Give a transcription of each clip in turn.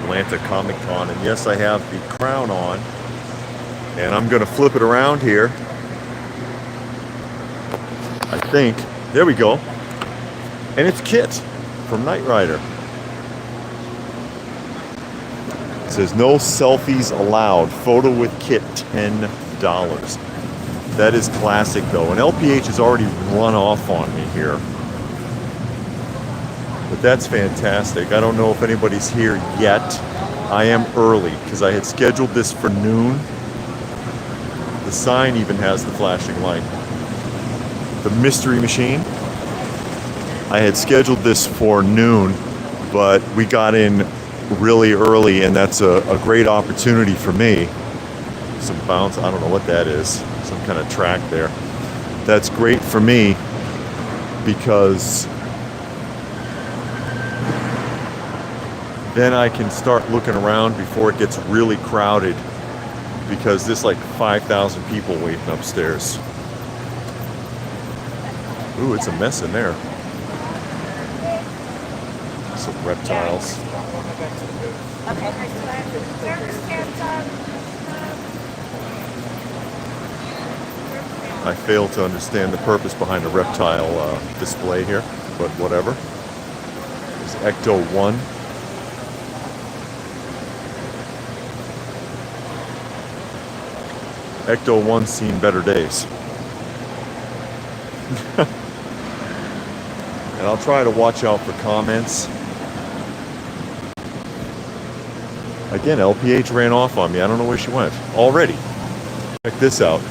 Atlanta Comic Con, and yes, I have the crown on, and I'm gonna flip it around here. I think, there we go. And it's Kit from Knight Rider. It says no selfies allowed. Photo with Kit, $10. That is classic though. And LPH has already run off on me here. But that's fantastic. I don't know if anybody's here yet. I am early because I had scheduled this for noon. The sign even has the flashing light. The Mystery Machine. I had scheduled this for noon, but we got in really early, and that's a great opportunity for me. Some bounce, I don't know what that is, some kind of track there. That's great for me because then I can start looking around before it gets really crowded, because there's like 5,000 people waiting upstairs. Ooh, it's a mess in there. Some reptiles. I fail to understand the purpose behind a reptile display here, but whatever. There's Ecto 1. Ecto 1's seen better days. And I'll try to watch out for comments. Again, LPH ran off on me. I don't know where she went already. Check this out.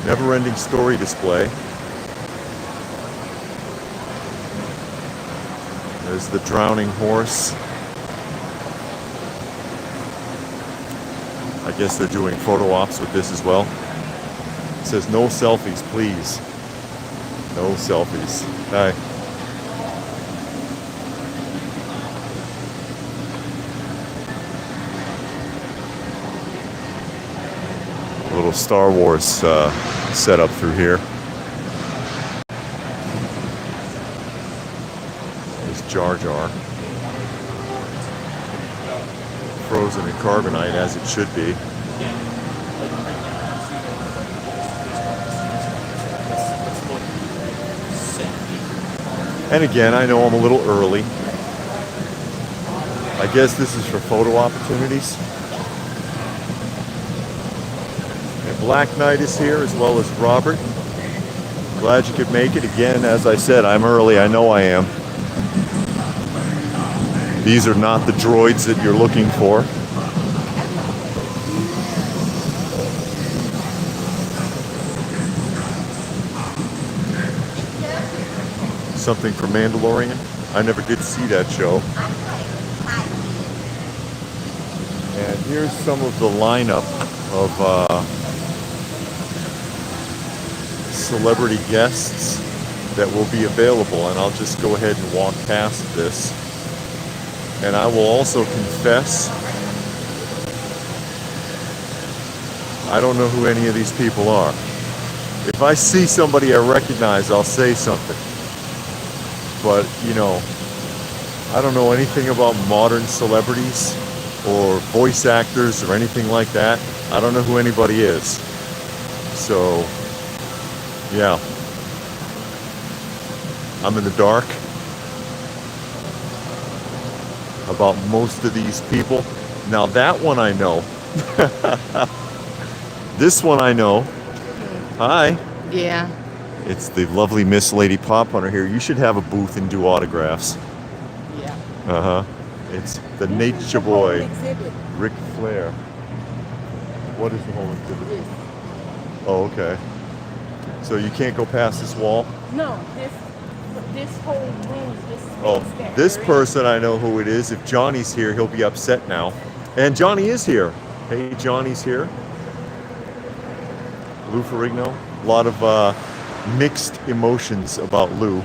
Never-ending story display. There's the drowning horse. I guess they're doing photo ops with this as well. It says no selfies, please. No selfies. Hi. A little Star Wars setup through here. There's Jar Jar. Frozen in carbonite as it should be. And again, I know I'm a little early. I guess this is for photo opportunities. And Black Knight is here, as well as Robert. Glad you could make it. Again, as I said, I'm early. I know I am. These are not the droids that you're looking for. Something for Mandalorian. I never did see that show. And here's some of the lineup of celebrity guests that will be available, and I'll just go ahead and walk past this. And I will also confess, I don't know who any of these people are. If I see somebody I recognize, I'll say something. But, you know, I don't know anything about modern celebrities or voice actors or anything like that. I don't know who anybody is. So, yeah. I'm in the dark about most of these people. Now that one I know. This one I know. Hi. Yeah. It's the lovely Miss Lady Pop Hunter here. You should have a booth and do autographs. Yeah. Uh-huh. It's the Nature Boy, Ric Flair. What is the whole exhibit? Oh, okay. So you can't go past this wall? No, this whole room is just. Oh, this person, I know who it is. If Johnny's here, he'll be upset now. And Johnny is here. Hey, Johnny's here. Lou Ferrigno. A lot of mixed emotions about Lou.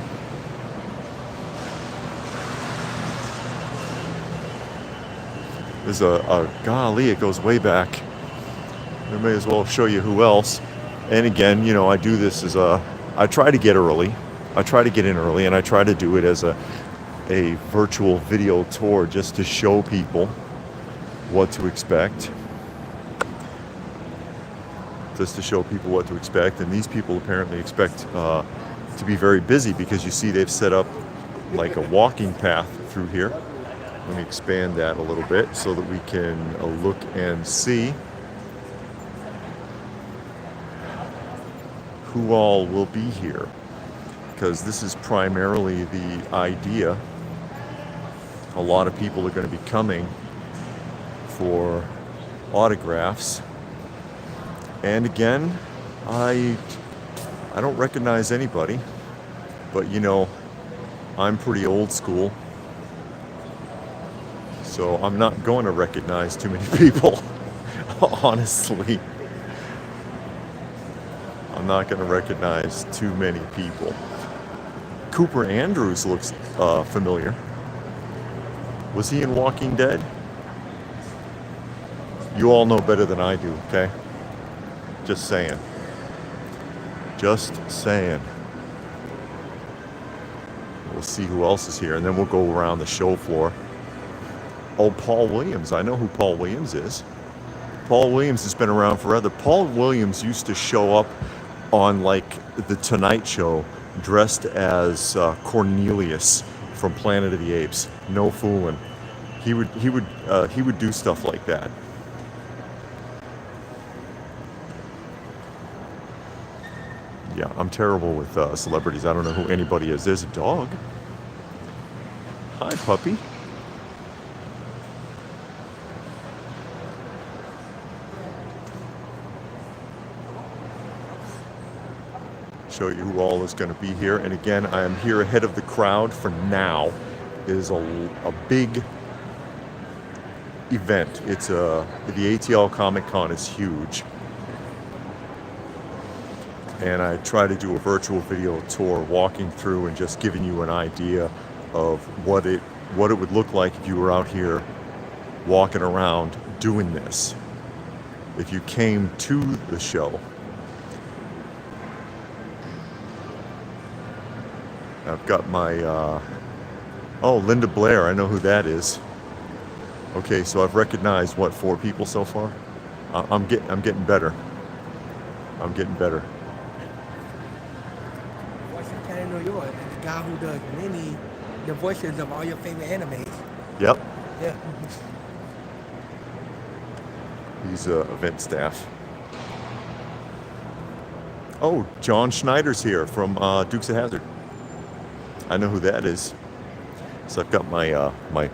There's a golly, it goes way back. I may as well show you who else. And again, you know, I do this as I try to get early. I try to get in early, and I try to do it as a virtual video tour just to show people what to expect. Just to show people what to expect. And these people apparently expect to be very busy, because you see they've set up like a walking path through here. Let me expand that a little bit so that we can look and see who all will be here, because this is primarily the idea. A lot of people are going to be coming for autographs. And again, I don't recognize anybody, but you know, I'm pretty old school, so I'm not going to recognize too many people. Honestly, I'm not going to recognize too many people. Cooper Andrews looks familiar. Was he in Walking Dead? You all know better than I do, okay? Just saying. Just saying. We'll see who else is here, and then we'll go around the show floor. Oh, Paul Williams. I know who Paul Williams is. Paul Williams has been around forever. Paul Williams used to show up on like the Tonight Show dressed as Cornelius from Planet of the Apes. No fooling. He would do stuff like that. Yeah, I'm terrible with celebrities. I don't know who anybody is. There's a dog. Hi, puppy. Show you who all is going to be here. And again, I am here ahead of the crowd for now. It is a big event. It's the ATL Comic Con is huge. And I try to do a virtual video tour walking through and just giving you an idea of what it would look like if you were out here walking around doing this, if you came to the show. I've got my oh, Linda Blair. I know who that is. Okay, so I've recognized what, 4 people so far. I'm getting better. I'm getting better. New York, the guy who does the voices of all your favorite animes. Yep. Yeah. He's event staff. Oh, John Schneider's here from Dukes of Hazzard. I know who that is. So I've got my my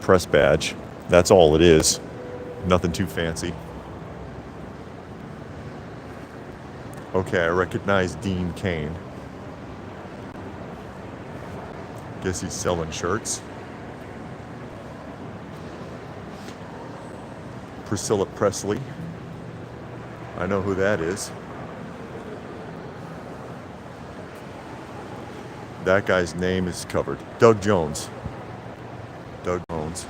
press badge. That's all it is. Nothing too fancy. Okay, I recognize Dean Cain. Guess he's selling shirts. Priscilla Presley. I know who that is. That guy's name is covered. Doug Jones. Doug Jones.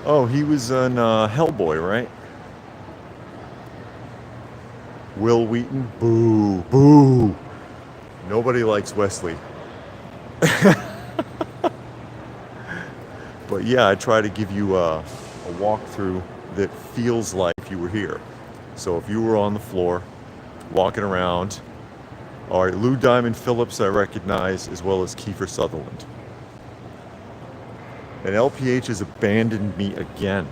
Oh, he was on Hellboy, right? Will Wheaton. Boo. Boo. Nobody likes Wesley. But yeah, I try to give you a walkthrough that feels like you were here. So if you were on the floor, walking around, all right, Lou Diamond Phillips I recognize, as well as Kiefer Sutherland. And LPH has abandoned me again.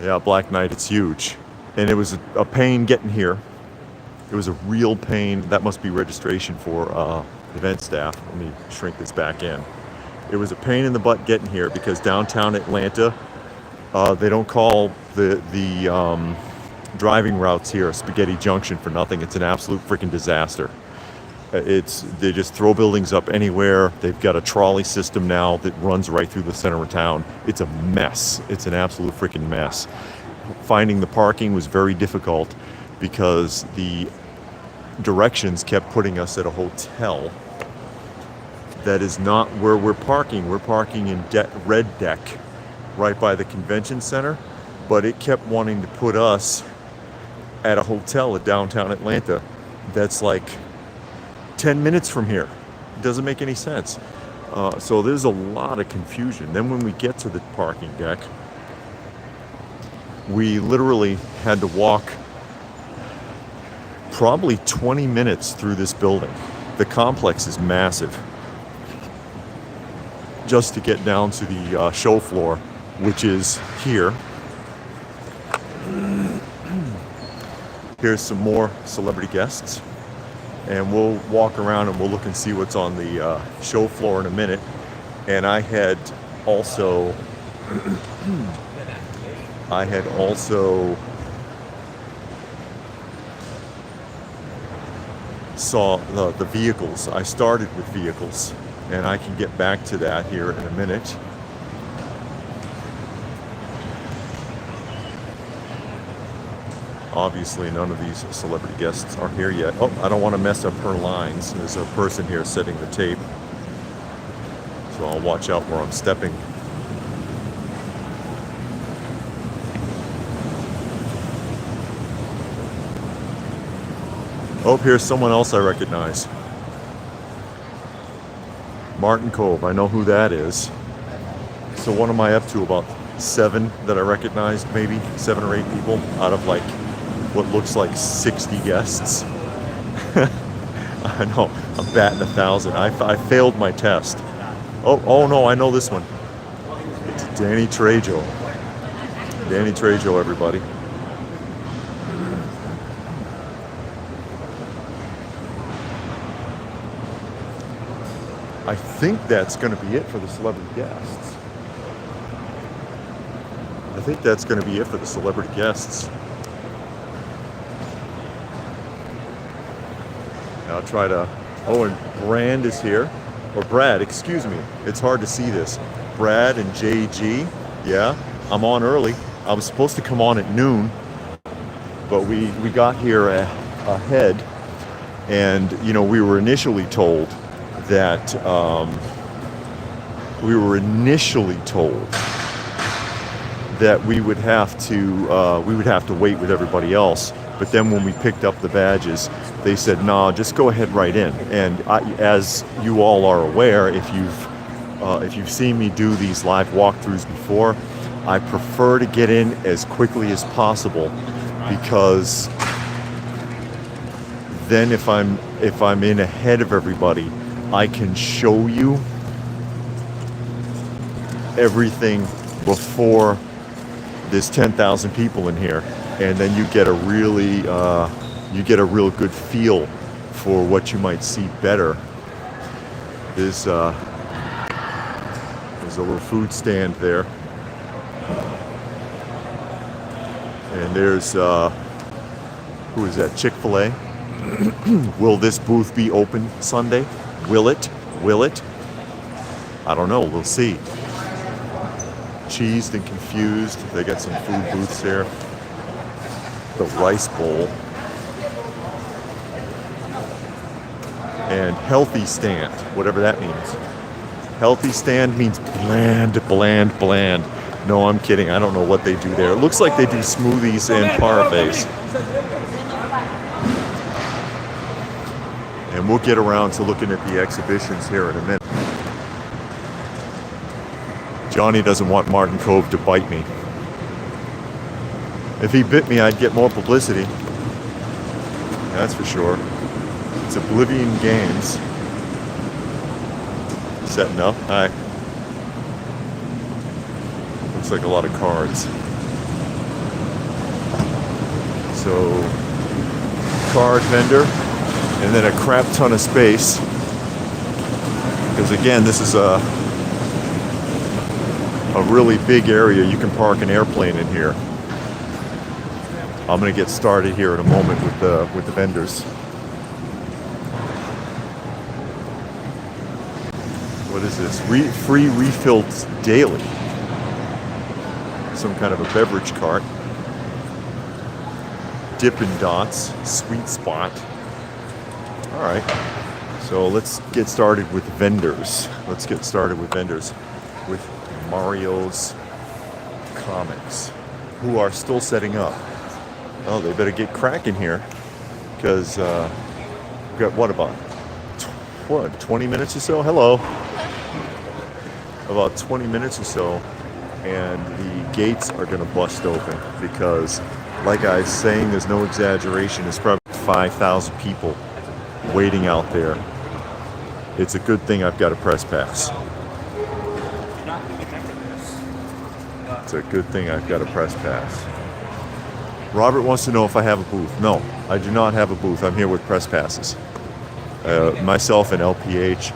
Yeah, Black Knight, it's huge. And it was a pain getting here. It was a real pain. That must be registration for event staff. Let me shrink this back in. It was a pain in the butt getting here because downtown Atlanta, they don't call the driving routes here Spaghetti Junction for nothing. It's an absolute freaking disaster. They just throw buildings up anywhere. They've got a trolley system now that runs right through the center of town. It's a mess. It's an absolute freaking mess. Finding the parking was very difficult because the directions kept putting us at a hotel that is not where we're parking. We're parking in Red Deck, right by the convention center, but it kept wanting to put us at a hotel at downtown Atlanta that's like 10 minutes from here. It doesn't make any sense. So there's a lot of confusion. Then when we get to the parking deck, we literally had to walk probably 20 minutes through this building. The complex is massive. Just to get down to the show floor, which is here. Here's some more celebrity guests. And we'll walk around and we'll look and see what's on the show floor in a minute. And I had also saw the vehicles. I started with vehicles, and I can get back to that here in a minute. Obviously, none of these celebrity guests are here yet. Oh, I don't want to mess up her lines. There's a person here setting the tape, so I'll watch out where I'm stepping. Oh, here's someone else I recognize. Martin Cove, I know who that is. So what am I up to? About 7 that I recognized, maybe 7 or 8 people out of like what looks like 60 guests. I know, I'm batting 1,000. I failed my test. Oh no, I know this one. It's Danny Trejo. Danny Trejo, everybody. I think that's going to be it for the celebrity guests. I think that's going to be it for the celebrity guests. I'll try to... Oh, and Brand is here. Or Brad, excuse me. It's hard to see this. Brad and JG. Yeah, I'm on early. I was supposed to come on at noon, but we got here ahead. And, you know, we were initially told that we would have to wait with everybody else. But then when we picked up the badges, they said, "Nah, just go ahead right in." And as you all are aware, if you've seen me do these live walkthroughs before, I prefer to get in as quickly as possible, because then if I'm in ahead of everybody, I can show you everything before there's 10,000 people in here, and then you get a real good feel for what you might see better. There's a little food stand there, and there's who is that? Chick-fil-A. Will this booth be open Sunday? Will it? Will it? I don't know. We'll see. Cheesed and confused. They got some food booths there. The rice bowl. And healthy stand, whatever that means. Healthy stand means bland, bland, bland. No, I'm kidding. I don't know what they do there. It looks like they do smoothies and parfaits. And we'll get around to looking at the exhibitions here in a minute. Johnny doesn't want Martin Cove to bite me. If he bit me, I'd get more publicity. That's for sure. It's Oblivion Games. Setting up. Hi. Looks like a lot of cards. So, card vendor. And then a crap ton of space, because again, this is a really big area. You can park an airplane in here. I'm going to get started here in a moment with the vendors. What is this? Free refills daily. Some kind of a beverage cart. Dippin' Dots, Sweet Spot. All right, so let's get started with vendors. With Mario's Comics, who are still setting up. Oh, they better get cracking here, because we've got what, about what, 20 minutes or so? Hello. About 20 minutes or so, and the gates are going to bust open because, like I was saying, there's no exaggeration. There's probably 5,000 people waiting out there. It's a good thing I've got a press pass. It's a good thing I've got a press pass. Robert wants to know if I have a booth. No, I do not have a booth. I'm here with press passes. Myself and LPH.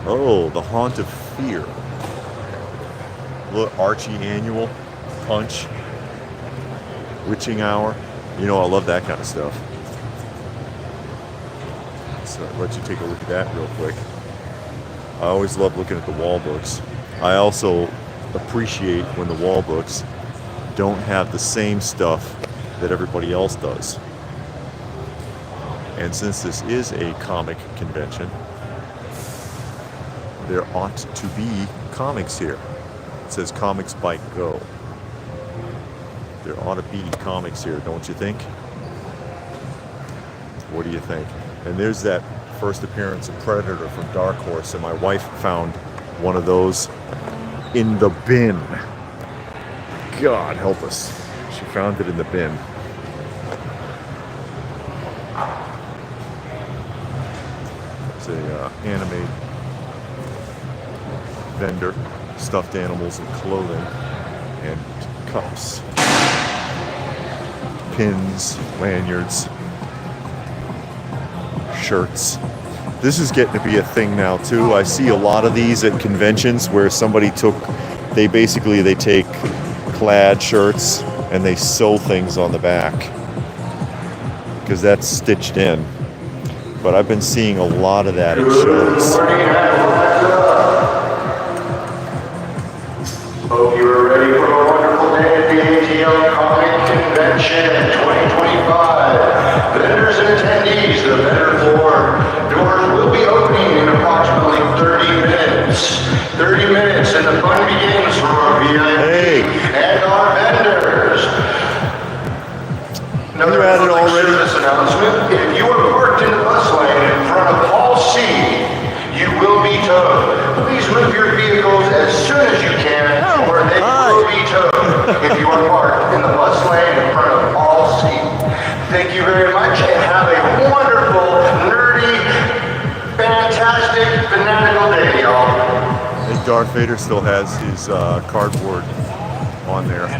Oh, the Haunt of Fear. Look, Archie Annual, Punch, Witching Hour. You know, I love that kind of stuff. So I'll let you take a look at that real quick. I always love looking at the wall books. I also appreciate when the wall books don't have the same stuff that everybody else does. And since this is a comic convention, there ought to be comics here. It says Comics by Go. There ought to be comics here, don't you think? What do you think? And there's that first appearance of Predator from Dark Horse, and my wife found one of those in the bin. God help us. She found it in the bin. It's a anime vendor, stuffed animals and clothing, and cups, pins, lanyards, shirts. This is getting to be a thing now too. I see a lot of these at conventions where somebody they take plaid shirts and they sew things on the back because that's stitched in. But I've been seeing a lot of that at shows. Hope you are ready for a wonderful day at the ATL Comic Convention 2025. Vendors and attendees, the vendor floor doors will be opening in approximately 30 minutes. 30 minutes and the fun begins for our VIP and our vendors. Another public service announcement. If you are parked in the bus lane in front of Hall C, you will be towed. Please move your vehicles as soon as you can, or they will be towed if you are parked in the bus lane in front of Hall C. Thank you very much, and have a wonderful, nerdy, fantastic, fanatical day, y'all. I think Darth Vader still has his cardboard on there.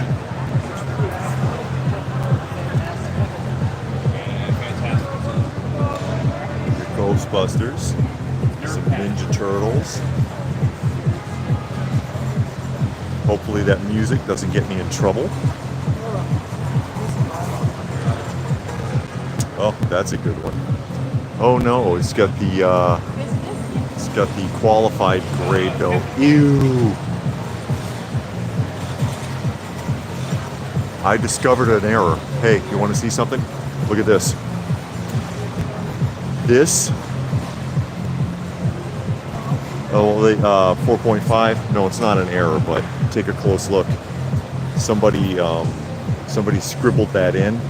Ghostbusters, some Ninja Turtles. Hopefully that music doesn't get me in trouble. Oh, that's a good one. Oh no, it's got the qualified grade though. Ew. I discovered an error. Hey, you want to see something? Look at this. This, 4.5. No, it's not an error, but take a close look. Somebody scribbled that in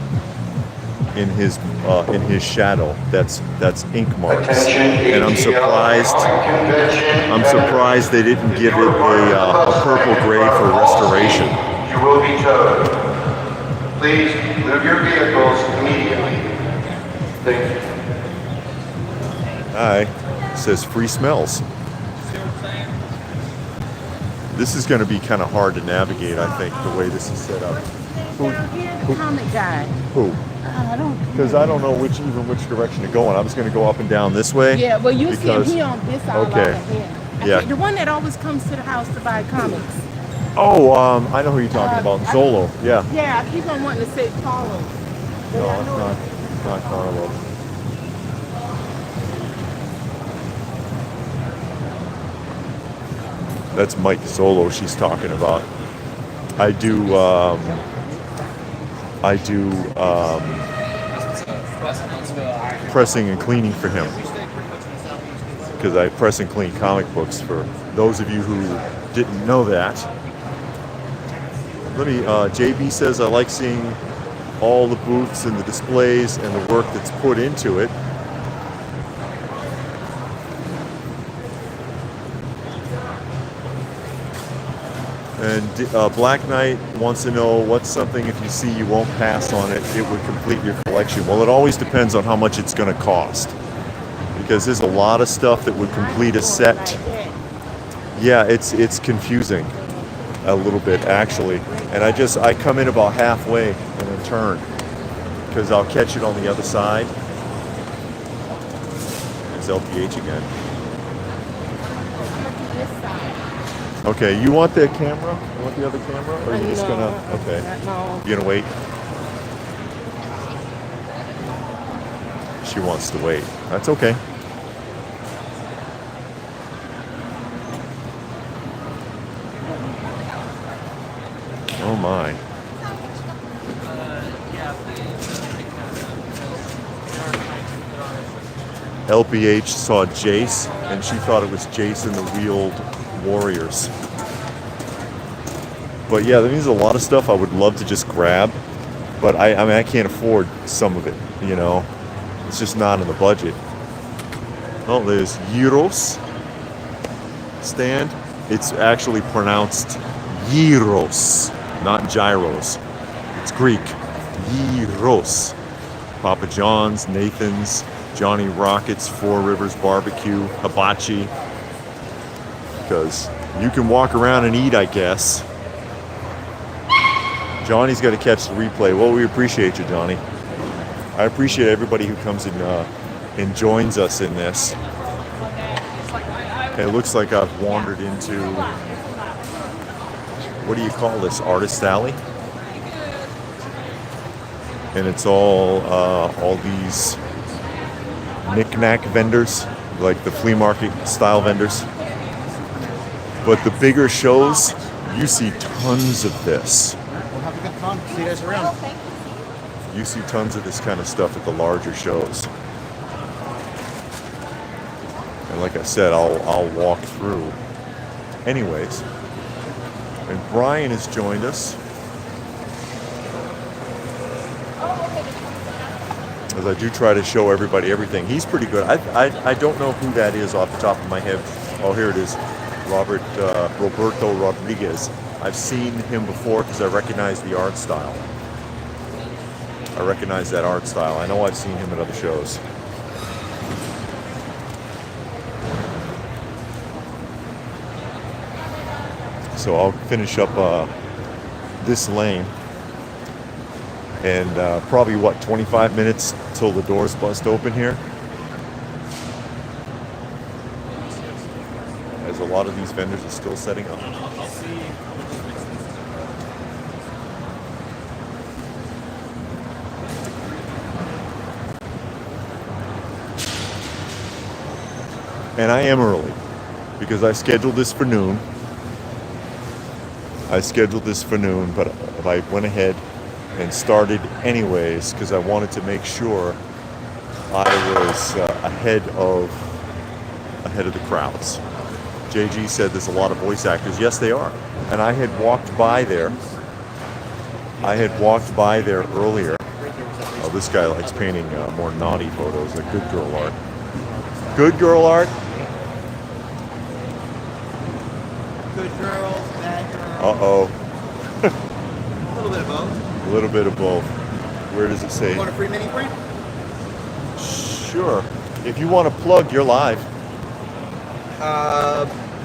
his shadow. That's ink marks, and I'm surprised they didn't give it a purple gray for restoration. You will be towed. Please move your vehicles immediately. Thank you. Hi, it says free smells. This is going to be kind of hard to navigate, I think, the way this is set up. The comic guy. Who? Because I don't know which direction to go in. I was going to go up and down this way. Yeah, well, you see him here on this side. Okay. Yeah. The one that always comes to the house to buy comics. Oh, I know who you're talking about. Zolo. Yeah. Yeah, I keep on wanting to say Carlos. No, it's not Carlos. That's Mike Zolo she's talking about. I do pressing and cleaning for him because I press and clean comic books for those of you who didn't know that. JB says, I like seeing all the booths and the displays and the work that's put into it. And Black Knight wants to know what's something if you see you won't pass on it, it would complete your collection. Well, it always depends on how much it's going to cost. Because there's a lot of stuff that would complete a set. Yeah, it's confusing a little bit actually. And I come in about halfway and then turn. Because I'll catch it on the other side. There's LPH again. Okay, you want the camera? You want the other camera? Or are you just gonna, okay. No. You gonna wait? She wants to wait. That's okay. Oh my. LPH saw Jace, and she thought it was Jace and the Wheeled Warriors. But yeah, there's a lot of stuff I would love to just grab, but I mean I can't afford some of it, you know. It's just not in the budget. Oh, there's Gyros stand. It's actually pronounced Gyros, not gyros. It's Greek. Gyros. Papa John's, Nathan's, Johnny Rockets, Four Rivers Barbecue, Hibachi. Because you can walk around and eat, I guess. Johnny's got to catch the replay. Well, we appreciate you, Johnny. I appreciate everybody who comes and joins us in this. It looks like I've wandered into, what do you call this, Artist Alley? And it's all these knick-knack vendors, like the flea market style vendors. But the bigger shows, you see tons of this. We'll have a good fun. See you guys around. You see tons of this kind of stuff at the larger shows. And like I said, I'll walk through. Anyways, and Brian has joined us. As I do try to show everybody everything. He's pretty good. I don't know who that is off the top of my head. Oh, here it is. Roberto Rodriguez. I've seen him before because I recognize the art style. I recognize that art style. I know I've seen him at other shows. So I'll finish up this lane. And probably, what, 25 minutes till the doors bust open here? As a lot of these vendors are still setting up. And I am early because I scheduled this for noon. But I went ahead and started anyways because I wanted to make sure I was ahead of the crowds. JG said there's a lot of voice actors. Yes, they are. And I had walked by there. Earlier. Oh, this guy likes painting more naughty photos, like good girl art. Good girl art? Good girls, bad girls. Uh-oh. A little bit of both. A little bit of both. Where does it say? You want a free mini print? Sure. If you want to plug, you're live.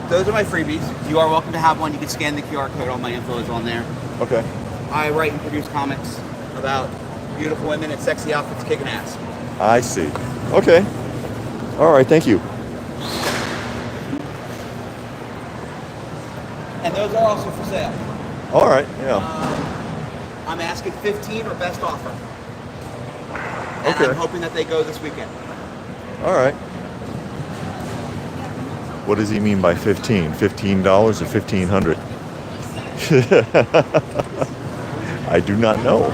Those are my freebies. You are welcome to have one. You can scan the QR code. All my info is on there. Okay. I write and produce comics about beautiful women and sexy outfits kicking ass. I see. Okay. All right, thank you. And those are also for sale. All right, yeah. I'm asking 15 or best offer. And Okay. I'm hoping that they go this weekend. All right. What does he mean by 15? $15 or 1,500? I do not know.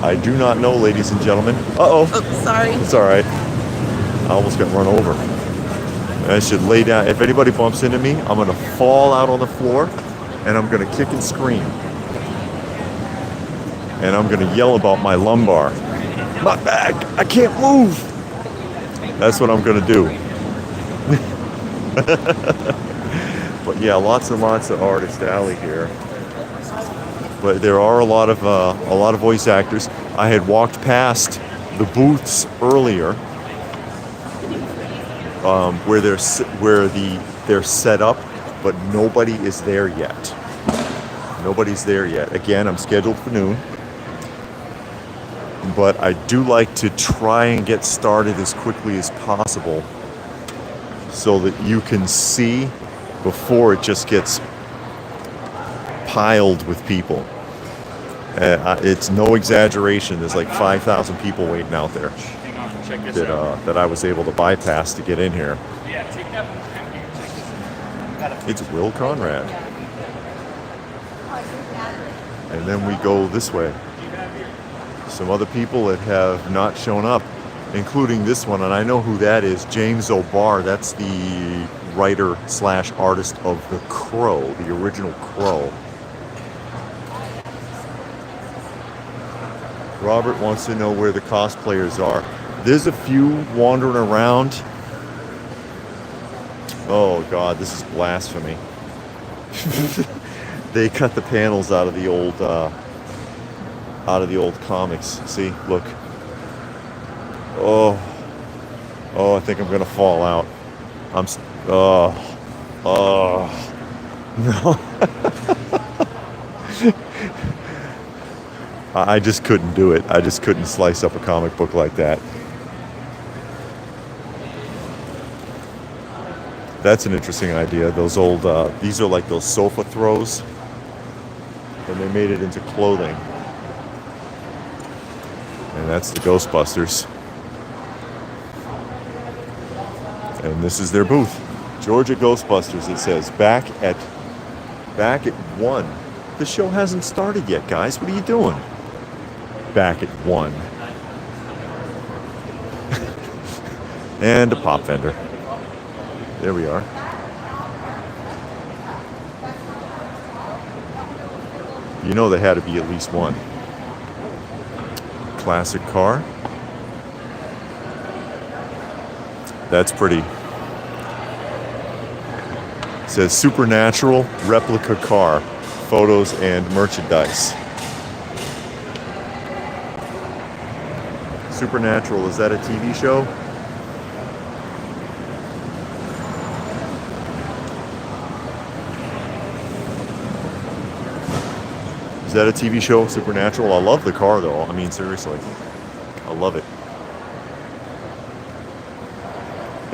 I do not know, ladies and gentlemen. Uh-oh. Oh, sorry. It's all right. I almost got run over. I should lay down. If anybody bumps into me, I'm going to fall out on the floor, and I'm going to kick and scream. And I'm going to yell about my lumbar. My back, I can't move. That's what I'm going to do. But yeah, lots and lots of Artist Alley here. But there are a lot of voice actors. I had walked past the booths earlier, where they're set up, but nobody is there yet. Nobody's there yet. Again, I'm scheduled for noon, but I do like to try and get started as quickly as possible so that you can see before it just gets piled with people. It's no exaggeration. There's like 5,000 people waiting out there that I was able to bypass to get in here. It's Will Conrad. And then we go this way. Some other people that have not shown up, including this one, and I know who that is, James O'Barr. That's the writer/artist of The Crow, the original Crow. Robert wants to know where the cosplayers are. There's a few wandering around. Oh God, this is blasphemy. They cut the panels out of the old comics. See, look. Oh, I think I'm gonna fall out. No. I just couldn't do it. I just couldn't slice up a comic book like that. That's an interesting idea. Those old, these are like those sofa throws, and they made it into clothing. And that's the Ghostbusters. And this is their booth. Georgia Ghostbusters, it says. Back at 1. The show hasn't started yet, guys. What are you doing? Back at 1. And a pop vendor. There we are. You know there had to be at least one. Classic car. That's pretty. It says Supernatural replica car. Photos and merchandise. Supernatural, is that a TV show? Is that a TV show, Supernatural? I love the car though. I mean, seriously. I love it.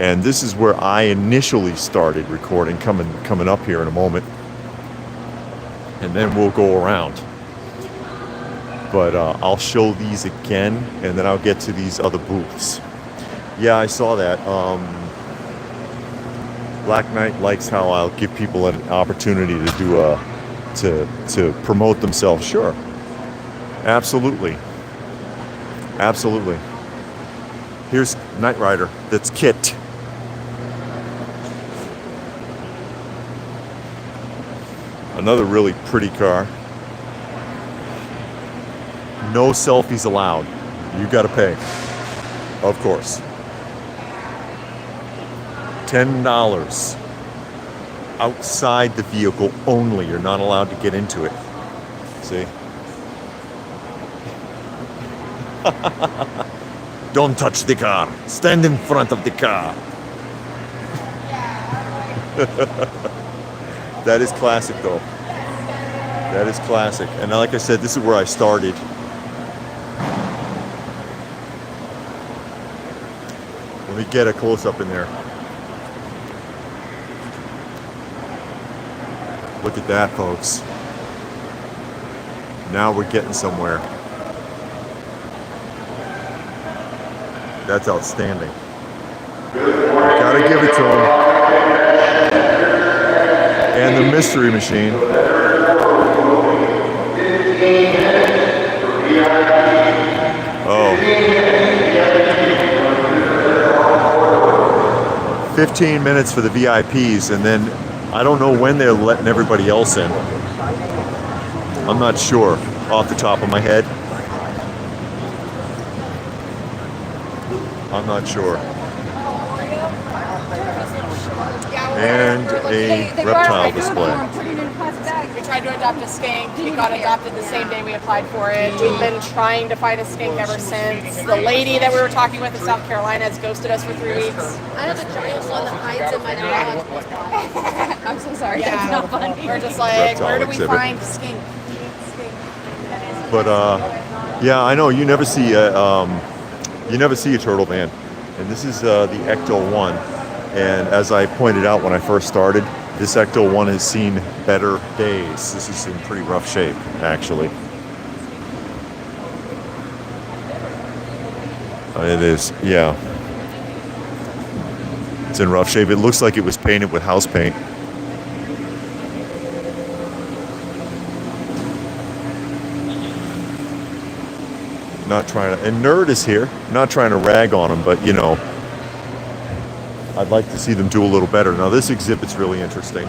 And this is where I initially started recording, coming up here in a moment. And then we'll go around. But I'll show these again, and then I'll get to these other booths. Yeah, I saw that. Black Knight likes how I'll give people an opportunity to do to promote themselves. Sure, absolutely, absolutely. Here's Knight Rider. That's Kit. Another really pretty car. No selfies allowed. You gotta pay. Of course. $10. Outside the vehicle only. You're not allowed to get into it. See? Don't touch the car. Stand in front of the car. That is classic though. That is classic. And like I said, this is where I started. Let me get a close-up in there. Look at that, folks. Now we're getting somewhere. That's outstanding. Gotta give it to him. And the Mystery Machine. Oh. 15 minutes for the VIPs, and then I don't know when they're letting everybody else in. I'm not sure off the top of my head. I'm not sure. And a reptile display. We tried to adopt a skink. We got adopted the same day we applied for it. We've been trying to find a skink ever since. The lady that we were talking with in South Carolina has ghosted us for 3 weeks. I have a giant one that hides in my garage. I'm so sorry. Yeah. That's not funny. We're just like, Reptile where do we exhibit. find skink? But yeah, I know you never see a turtle van, and this is the Ecto 1. And as I pointed out when I first started, this Ecto 1 has seen better days. This is in pretty rough shape, actually. It is, yeah. It's in rough shape. It looks like it was painted with house paint. Not trying to, and Nerd is here. Not trying to rag on him, but you know, I'd like to see them do a little better. Now this exhibit's really interesting.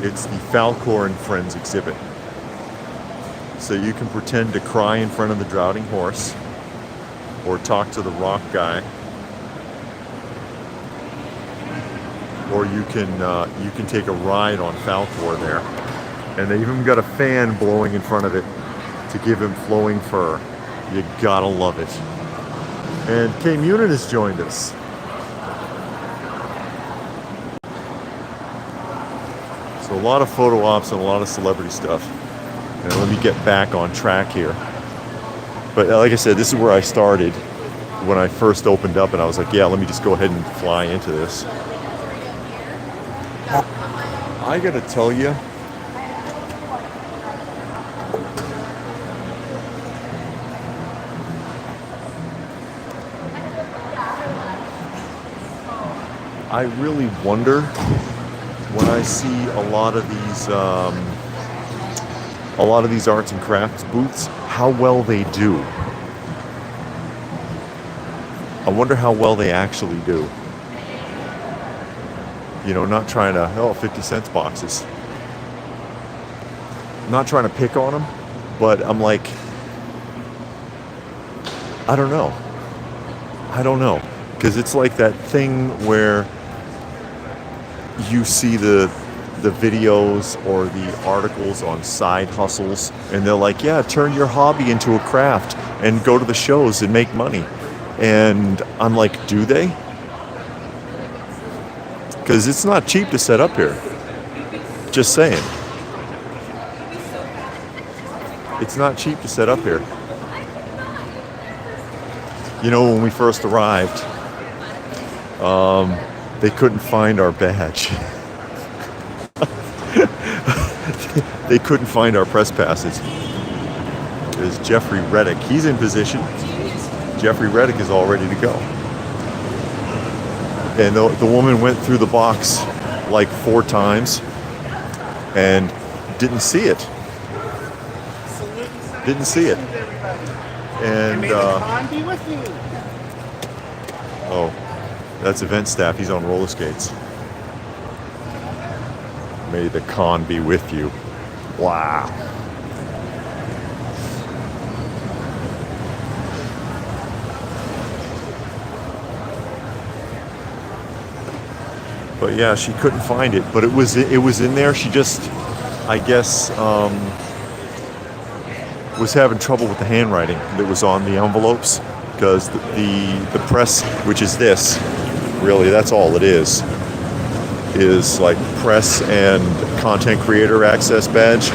It's the Falcor and Friends exhibit. So you can pretend to cry in front of the drowning horse, or talk to the rock guy, or you can take a ride on Falcor there, and they even got a fan blowing in front of it to give him flowing fur. You gotta love it. And Kay Munin has joined us. So a lot of photo ops and a lot of celebrity stuff. And let me get back on track here. But like I said, this is where I started when I first opened up, and I was like, yeah, let me just go ahead and fly into this. I gotta tell you, I really wonder when I see a lot of these arts and crafts booths, how well they do. I wonder how well they actually do. You know, not trying to, 50 cents boxes. Not trying to pick on them, but I'm like, I don't know. Because it's like that thing where you see the videos or the articles on side hustles, and they're like, yeah, turn your hobby into a craft and go to the shows and make money. And I'm like, do they? Because it's not cheap to set up here. Just saying. It's not cheap to set up here. You know, when we first arrived, they couldn't find our badge. They couldn't find our press passes. There's Jeffrey Reddick. He's in position. Jeffrey Reddick is all ready to go. And the woman went through the box like 4 times and didn't see it. Didn't see it. And oh, that's event staff. He's on roller skates. May the con be with you. Wow. But yeah, she couldn't find it. But it was in there. She just, I guess, was having trouble with the handwriting that was on the envelopes, because the press, which is this, really, that's all it is like press and content creator access badge.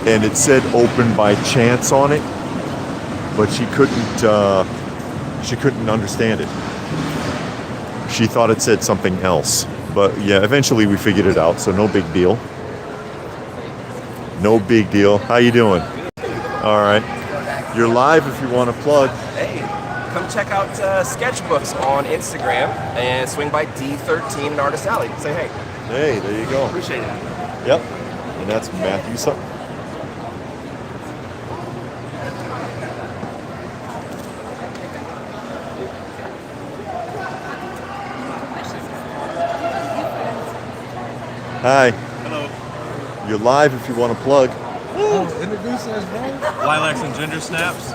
And it said open by chance on it, but she couldn't understand it. She thought it said something else. But yeah, eventually we figured it out, so no big deal. No big deal. How you doing? All right. You're live if you want to plug. Hey, come check out Sketchbooks on Instagram and swing by D13 and Artist Alley. Say hey. Hey, there you go. Appreciate it. Yep. And that's Matthew Sutton. Hi. Hello. You're live if you want to plug. Introduce us, bro. Lilacs and Ginger Snaps.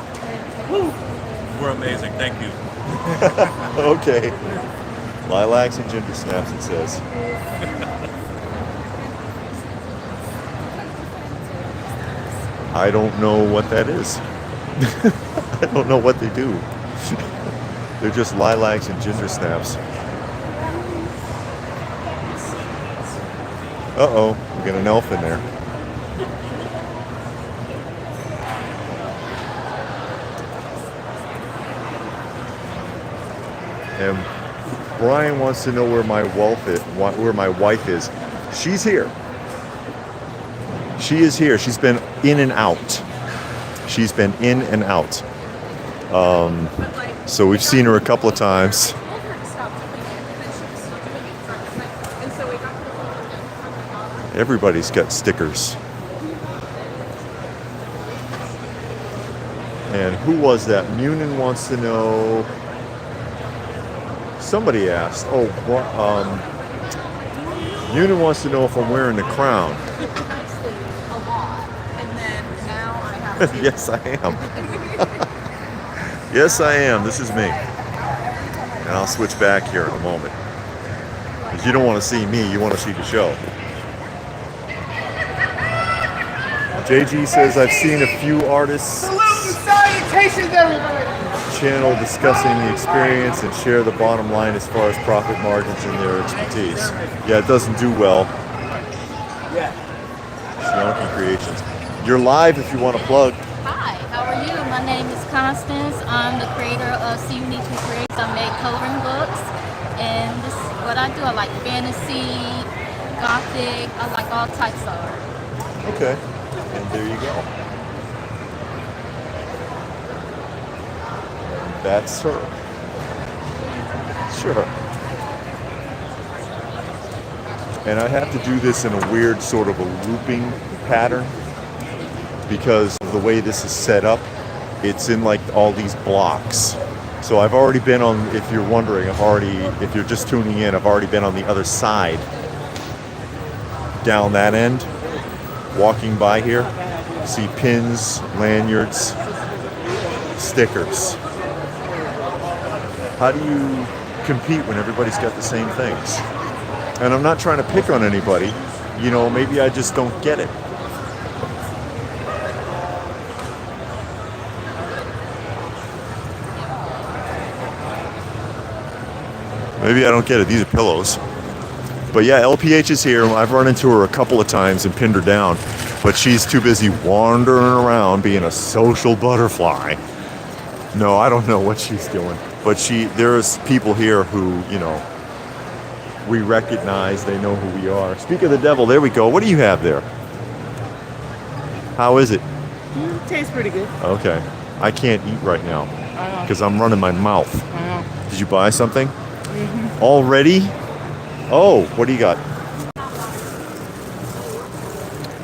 We're amazing. Thank you. Okay. Lilacs and ginger snaps, it says. I don't know what that is. I don't know what they do. They're just lilacs and ginger snaps. Uh-oh, we got an elf in there. And Brian wants to know where my wife is. She's here. She is here. She's been in and out. She's been in and out. So we've seen her a couple of times. Everybody's got stickers. And who was that? Munin wants to know. Somebody asked. Oh, Munin wants to know if I'm wearing the crown. Yes, I am. Yes, I am. This is me. And I'll switch back here in a moment. Because you don't want to see me, you want to see the show. JG says, I've seen a few artists channel discussing the experience and share the bottom line as far as profit margins and their expertise. Yeah, it doesn't do well. Snarky Creations. You're live if you want to plug. Hi, how are you? My name is Constance. I'm the creator of See You Need to Create. I make coloring books, and this is what I do. I like fantasy, gothic. I like all types of art. Okay, and there you go. That's her. Sure. And I have to do this in a weird sort of a looping pattern because of the way this is set up. It's in like all these blocks. So I've already been on, if you're wondering, if you're just tuning in, I've already been on the other side, down that end, walking by here. See pins, lanyards, stickers. How do you compete when everybody's got the same things? And I'm not trying to pick on anybody, you know, maybe I just don't get it. Maybe I don't get it. These are pillows. But yeah, LPH is here. I've run into her a couple of times and pinned her down, but she's too busy wandering around being a social butterfly. No, I don't know what she's doing. But there's people here who, you know, we recognize, they know who we are. Speak of the devil, there we go. What do you have there? How is it? It tastes pretty good. Okay. I can't eat right now because I'm running my mouth. Did you buy something? Mm-hmm. Already? Oh, what do you got?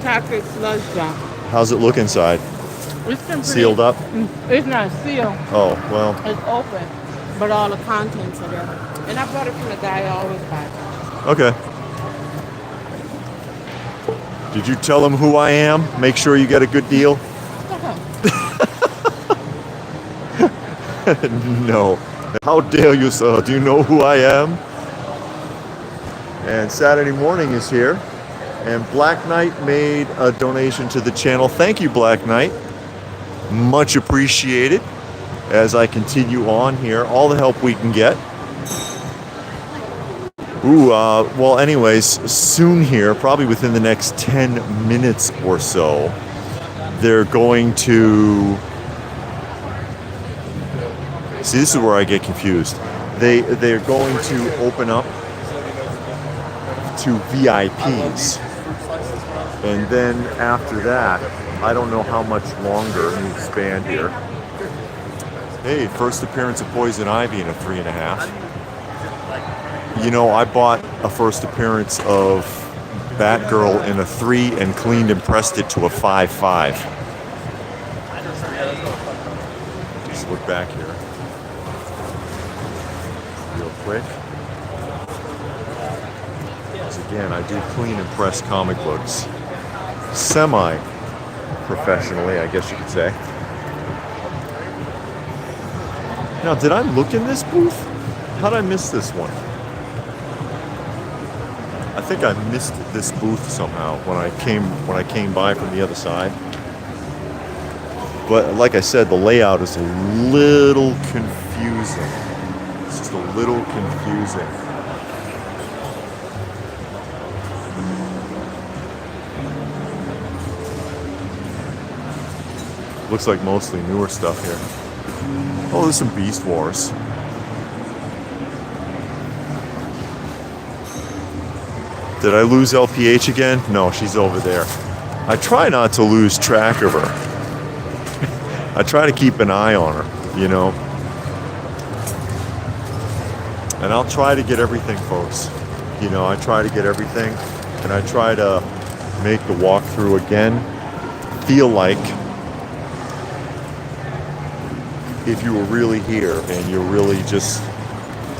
Chocolate slush jar. How's it look inside? It's been sealed up? It's not sealed. Oh, well. It's open, but all the contents are there. And I bought it from the guy I always buy. Okay. Did you tell him who I am? Make sure you get a good deal? No. How dare you, sir? Do you know who I am? And Saturday morning is here. And Black Knight made a donation to the channel. Thank you, Black Knight. Much appreciated as I continue on here. All the help we can get. Well, anyways, soon here, probably within the next 10 minutes or so, they're going to... See, this is where I get confused. They're going to open up to VIPs. And then after that, I don't know how much longer. Let me expand here. Hey, first appearance of Poison Ivy in a 3.5. You know, I bought a first appearance of Batgirl in a 3 and cleaned and pressed it to a 5.5. Just look back here. Real quick. Because again, I do clean and press comic books. Semi-professionally, I guess you could say. Now, did I look in this booth? How'd I miss this one? I think I missed this booth somehow when I came by from the other side. But like I said, the layout is a little confusing. It's just a little confusing. Looks like mostly newer stuff here. Oh, there's some Beast Wars. Did I lose LPH again? No, she's over there. I try not to lose track of her. I try to keep an eye on her, you know. And I'll try to get everything, folks. You know, I try to get everything. And I try to make the walkthrough again feel like if you were really here and you're really just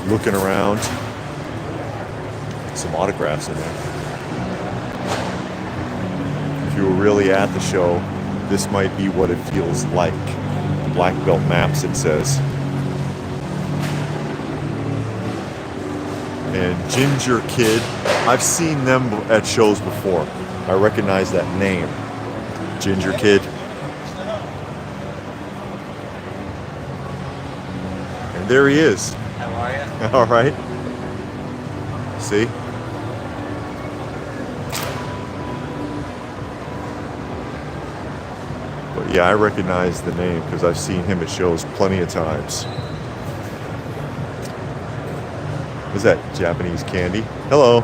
looking around. Some autographs in there. If you were really at the show, this might be what it feels like. Black Belt Maps, it says. And Ginger Kid, I've seen them at shows before. I recognize that name. Ginger Kid. And there he is. How are you? All right. See? But yeah, I recognize the name because I've seen him at shows plenty of times. What's that? Japanese candy? Hello.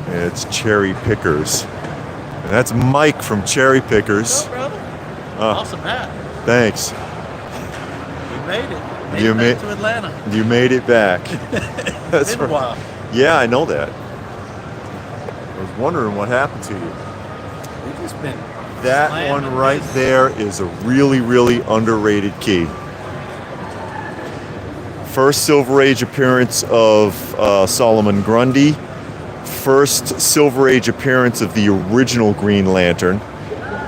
And it's Cherry Pickers. And that's Mike from Cherry Pickers. Hello, brother. Awesome hat. Thanks. You made it. You Made it back to Atlanta. You made it back. That's It's been a while. Yeah, I know that. I was wondering what happened to you. We've just been That slamming one right this. there is a really, really underrated key. First Silver Age appearance of Solomon Grundy. First Silver Age appearance of the original Green Lantern.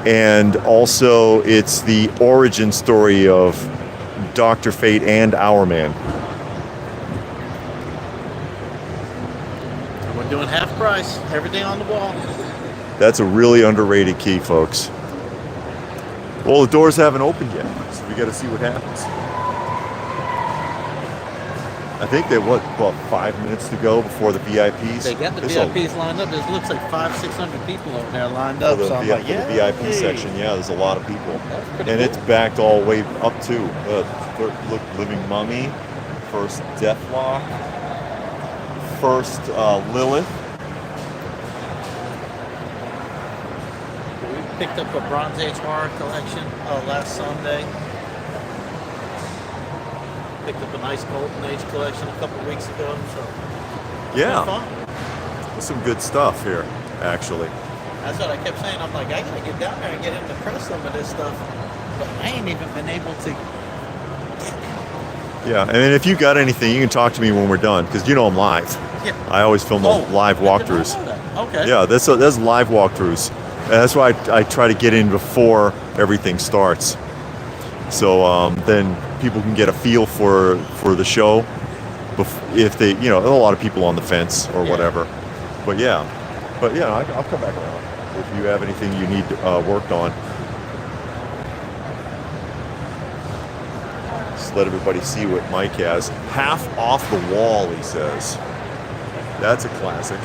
And also it's the origin story of Dr. Fate and Hourman. And we're doing half price. Everything on the wall. That's a really underrated key, folks. Well, the doors haven't opened yet, so we got to see what happens. I think they what 5 minutes to go before the VIPs. They got the There's VIPs lined up. There looks like 500-600 people over there lined For up. the, So I'm V- like, for yeah. the VIP section, yeah, there's a lot of people. That's pretty And cool. it's backed all the way up to look, Living Mummy, first Deathlock, first Lilith. We picked up a Bronze Age horror collection last Sunday. Picked up a nice Golden Age collection a couple weeks ago. So Yeah, fun. there's some good stuff here, actually. That's what I kept saying. I'm like, I gotta get down there and get him to press some of this stuff. But I ain't even been able to. Yeah, and if you got anything, you can talk to me when we're done, because you know I'm live. Yeah. I always film the live I did not walkthroughs. know that. Okay. Yeah, that's live walkthroughs. And that's why I try to get in before everything starts. So then people can get a feel for the show. If they, you know, a lot of people on the fence or whatever. But yeah, I'll come back around if you have anything you need worked on. Just let everybody see what Mike has. Half off the wall, he says. That's a classic.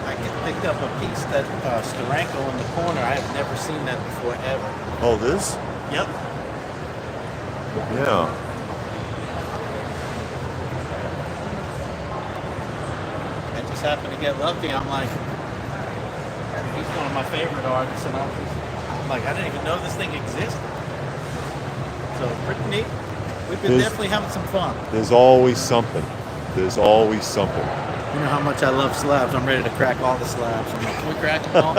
I picked up a piece that Steranko in the corner. I have never seen that before ever. Oh, this? Yep. Yeah. I just happened to get lucky. I'm like, he's one of my favorite artists, and I'm like, I didn't even know this thing existed. So pretty neat. We've been definitely having some fun. There's always something. There's always something. You know how much I love slabs. I'm ready to crack all the slabs. I'm like, can we crack them all?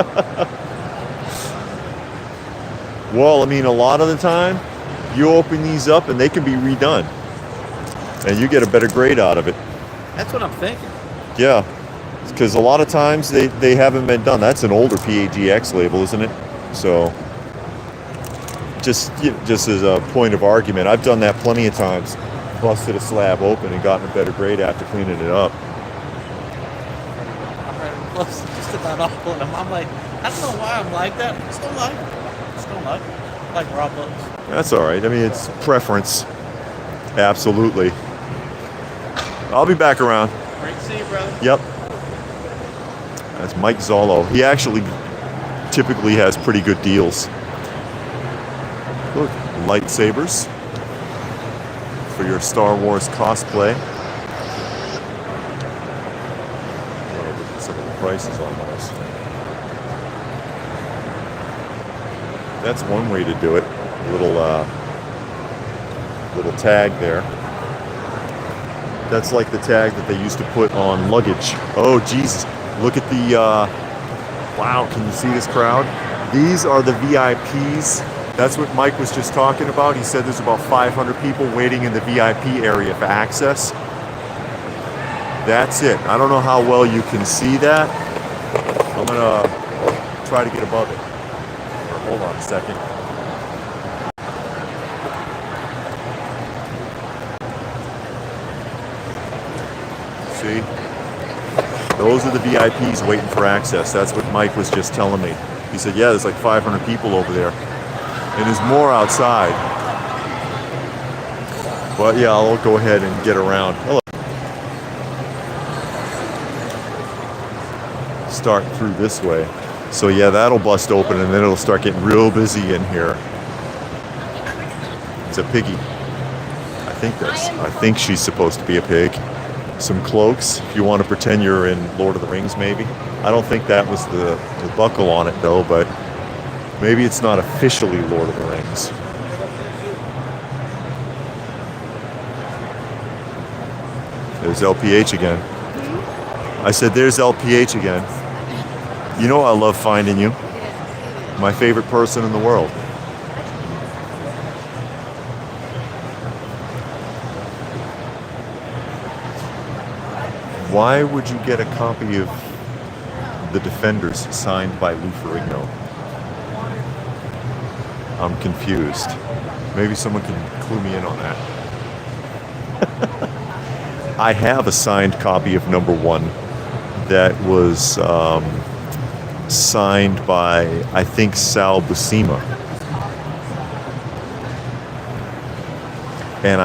Well, I mean, a lot of the time, you open these up and they can be redone. And you get a better grade out of it. That's what I'm thinking. Yeah. because a lot of times they haven't been done. That's an older PAGX label, isn't it? So just as a point of argument, I've done that plenty of times. Busted a slab open and gotten a better grade after cleaning it up. Just about all of them. I'm like, I don't know why I'm like that. I still like it. I like raw books. That's all right. I mean, it's preference. Absolutely. I'll be back around. Great to see you, brother. Yep. That's Mike Zollo. He actually typically has pretty good deals. Look, lightsabers for your Star Wars cosplay. Oh, look at some of the prices on those. That's one way to do it. A little tag there. That's like the tag that they used to put on luggage. Oh, Jesus. Look at the, wow, can you see this crowd? These are the VIPs. That's what Mike was just talking about. He said there's about 500 people waiting in the VIP area for access. That's it. I don't know how well you can see that. I'm gonna try to get above it. Hold on a second. See? Those are the VIPs waiting for access. That's what Mike was just telling me. He said, yeah, there's like 500 people over there. And there's more outside. But yeah, I'll go ahead and get around. Hello. Start through this way. So yeah, that'll bust open and then it'll start getting real busy in here. It's a piggy. I think she's supposed to be a pig. Some cloaks, if you want to pretend you're in Lord of the Rings, maybe. I don't think that was the buckle on it though, but maybe it's not officially Lord of the Rings. There's LPH again. I said, there's LPH again. You know I love finding you. My favorite person in the world. Why would you get a copy of The Defenders signed by Lou Ferrigno? I'm confused. Maybe someone can clue me in on that. I have a signed copy of #1 that was signed by, I think, Sal Buscema. And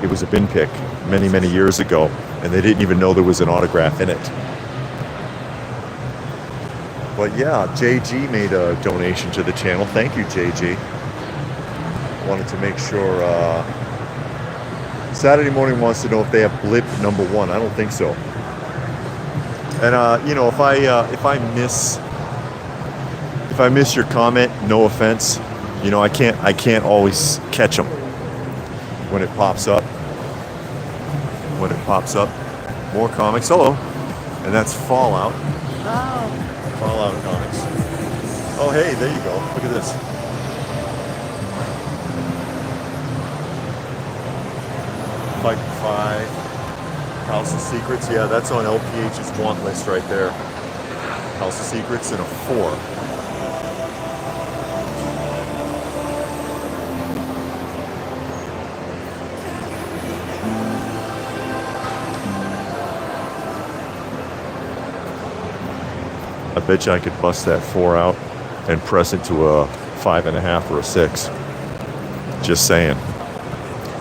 it was a bin pick many, many years ago, and they didn't even know there was an autograph in it. But yeah, JG made a donation to the channel. Thank you, JG. Wanted to make sure. Saturday Morning wants to know if they have blip #1. I don't think so. And you know, if I miss your comment, no offense. You know, I can't always catch them when it pops up. More comics. Hello. And that's Fallout. Oh. Fallout comics. Oh, hey, there you go. Look at this. Fight 5. House of Secrets. Yeah, that's on LPH's want list right there. House of Secrets and a 4. I bet you I could bust that 4 out and press it to a 5.5 or a 6. Just saying.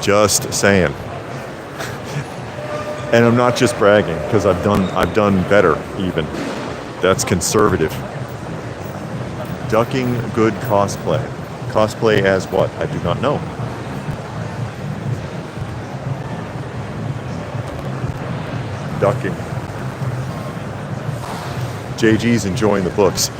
Just saying. And I'm not just bragging, because I've done better even. That's conservative. Ducking good cosplay. Cosplay as what? I do not know. Ducking. JG's enjoying the books.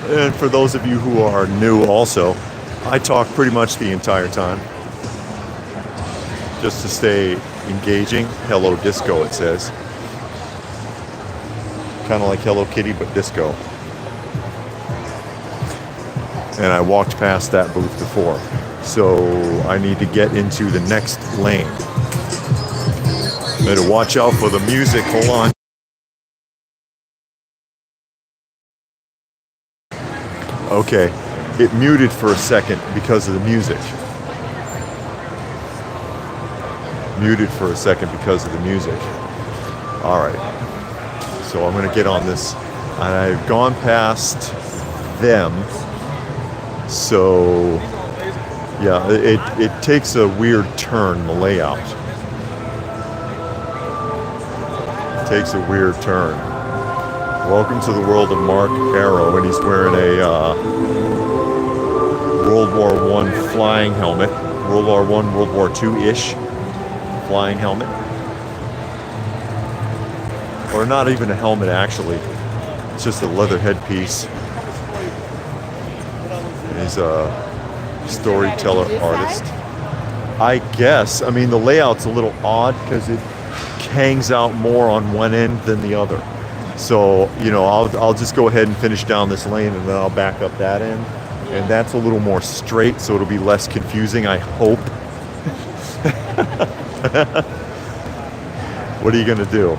And for those of you who are new also, I talk pretty much the entire time. Just to stay engaging. Hello Disco, it says. Kind of like Hello Kitty, but disco. And I walked past that booth before. So I need to get into the next lane. Better watch out for the music. Hold on. Okay, it muted for a second because of the music. Muted for a second because of the music. All right, so I'm gonna get on this. And I've gone past them. So yeah, it takes a weird turn, the layout. It takes a weird turn. Welcome to the world of Mark Arrow, and he's wearing a World War I flying helmet. World War I, World War II-ish flying helmet. Or not even a helmet, actually. It's just a leather headpiece. He's a storyteller artist. I guess. I mean, the layout's a little odd because it hangs out more on one end than the other. So, you know, I'll just go ahead and finish down this lane and then I'll back up that end. And that's a little more straight, so it'll be less confusing, I hope. What are you going to do?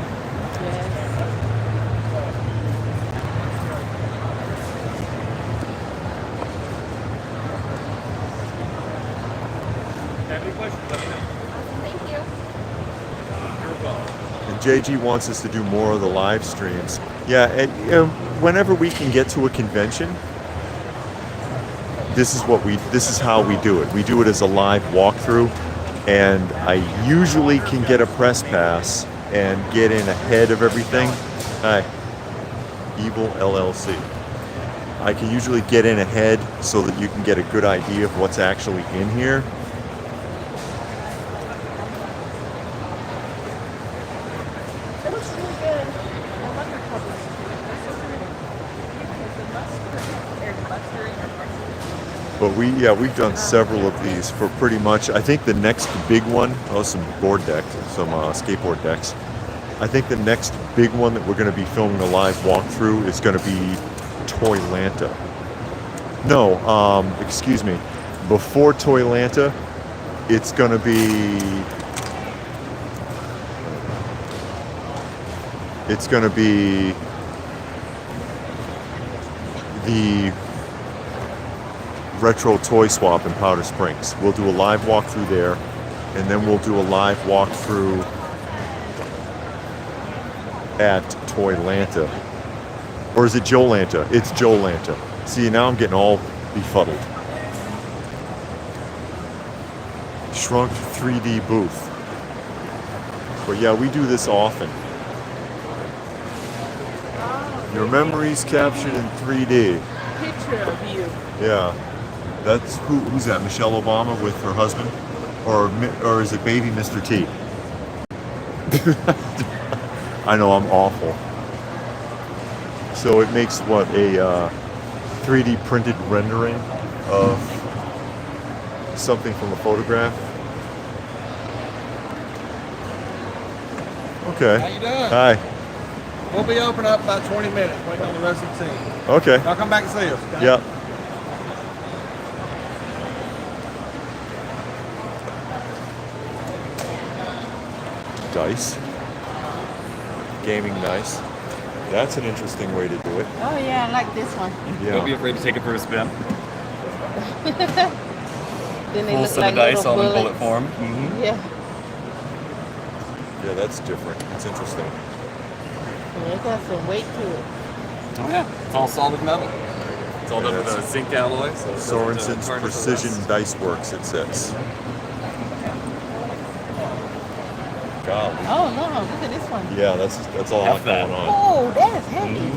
JG wants us to do more of the live streams. Yeah, and, whenever we can get to a convention, this is how we do it. We do it as a live walkthrough, and I usually can get a press pass and get in ahead of everything. Hi, Evil LLC. I can usually get in ahead so that you can get a good idea of what's actually in here. But we've done several of these for pretty much, I think the next big one, some board decks, some skateboard decks. I think the next big one that we're going to be filming a live walkthrough is going to be Toylanta. No, excuse me. Before Toylanta, it's going to be the Retro Toy Swap in Powder Springs. We'll do a live walkthrough there, and then we'll do a live walkthrough at Toylanta. Or is it Joelanta? It's Joelanta. See, now I'm getting all befuddled. Shrunk 3D booth. But yeah, we do this often. Your memories captured in 3D. Picture of you. Yeah. That's who's that? Michelle Obama with her husband, or is it baby Mr. T? I know I'm awful. So it makes what, a 3D printed rendering of something from a photograph. Okay. How you doing? Hi. We'll be open up about 20 minutes, waiting on the rest of the team. Okay. Y'all come back and see us. Okay? Yeah. Dice. Gaming dice. That's an interesting way to do it. Oh yeah, I like this one. Yeah. Don't be afraid to take it for a spin. Then they Full look set like of dice little all in bullet bullets. form. Mm-hmm. Yeah. Yeah, that's different. It's interesting. Yeah, it got some weight to it. Oh yeah, it's all solid metal. It's all done with a zinc alloy. So Sorensen's Precision Dice Works, it says. Golly. Oh no, look at this one. Yeah, that's a lot going on. Oh, that's heavy.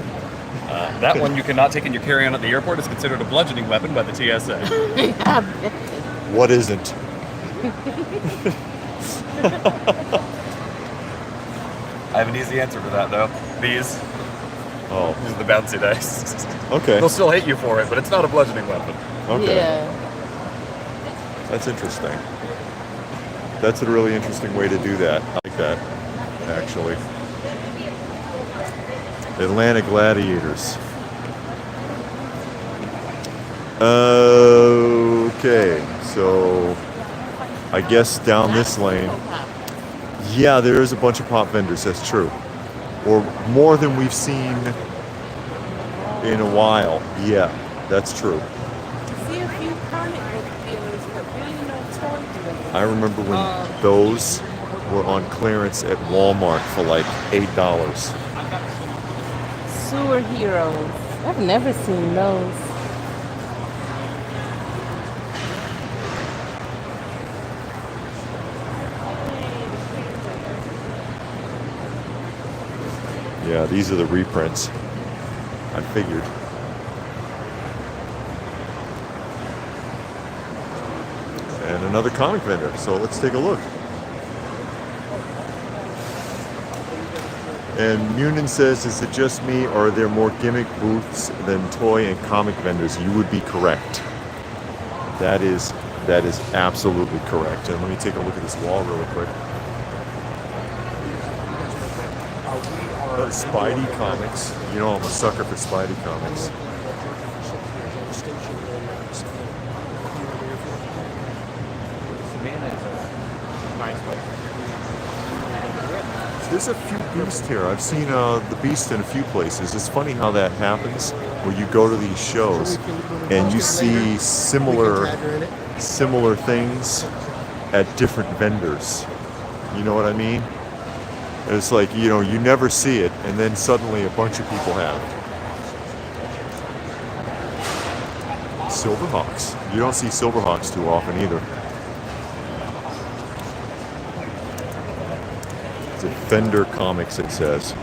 That one you cannot take in your carry-on at the airport. Is considered a bludgeoning weapon by the TSA. What isn't? I have an easy answer for that though. These. Oh. These are the bouncy dice. Okay. They'll still hate you for it, but it's not a bludgeoning weapon. Okay. Yeah. That's interesting. That's a really interesting way to do that. I like that, actually. Atlanta Gladiators. Oh. Okay, so I guess down this lane, yeah, there is a bunch of pop vendors, that's true. Or more than we've seen in a while. Yeah, that's true. See a few comic book dealers, but really no toy dealers. I remember when those were on clearance at Walmart for like $8. Sewer Heroes. I've never seen those. Yeah, these are the reprints. I figured. And another comic vendor, so let's take a look. And Munin says, is it just me or are there more gimmick booths than toy and comic vendors? You would be correct. That is absolutely correct. And let me take a look at this wall really quick. Spidey comics. You know I'm a sucker for Spidey comics. There's a few Beast here. I've seen the Beast in a few places. It's funny how that happens, where you go to these shows and you see similar things at different vendors. You know what I mean? It's like, you know, you never see it, and then suddenly a bunch of people have it. Silverhawks. You don't see Silverhawks too often either. It's Defender Comics, it says.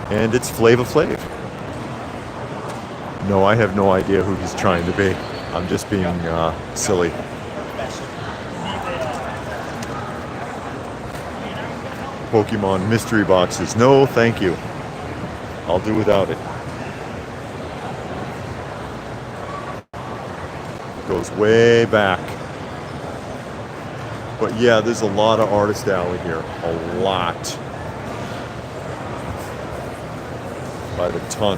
And it's Flava Flav. No, I have no idea who he's trying to be. I'm just being silly. Pokemon mystery boxes. No, thank you. I'll do without it. Goes way back. But yeah, there's a lot of Artist Alley here. A lot. By the ton.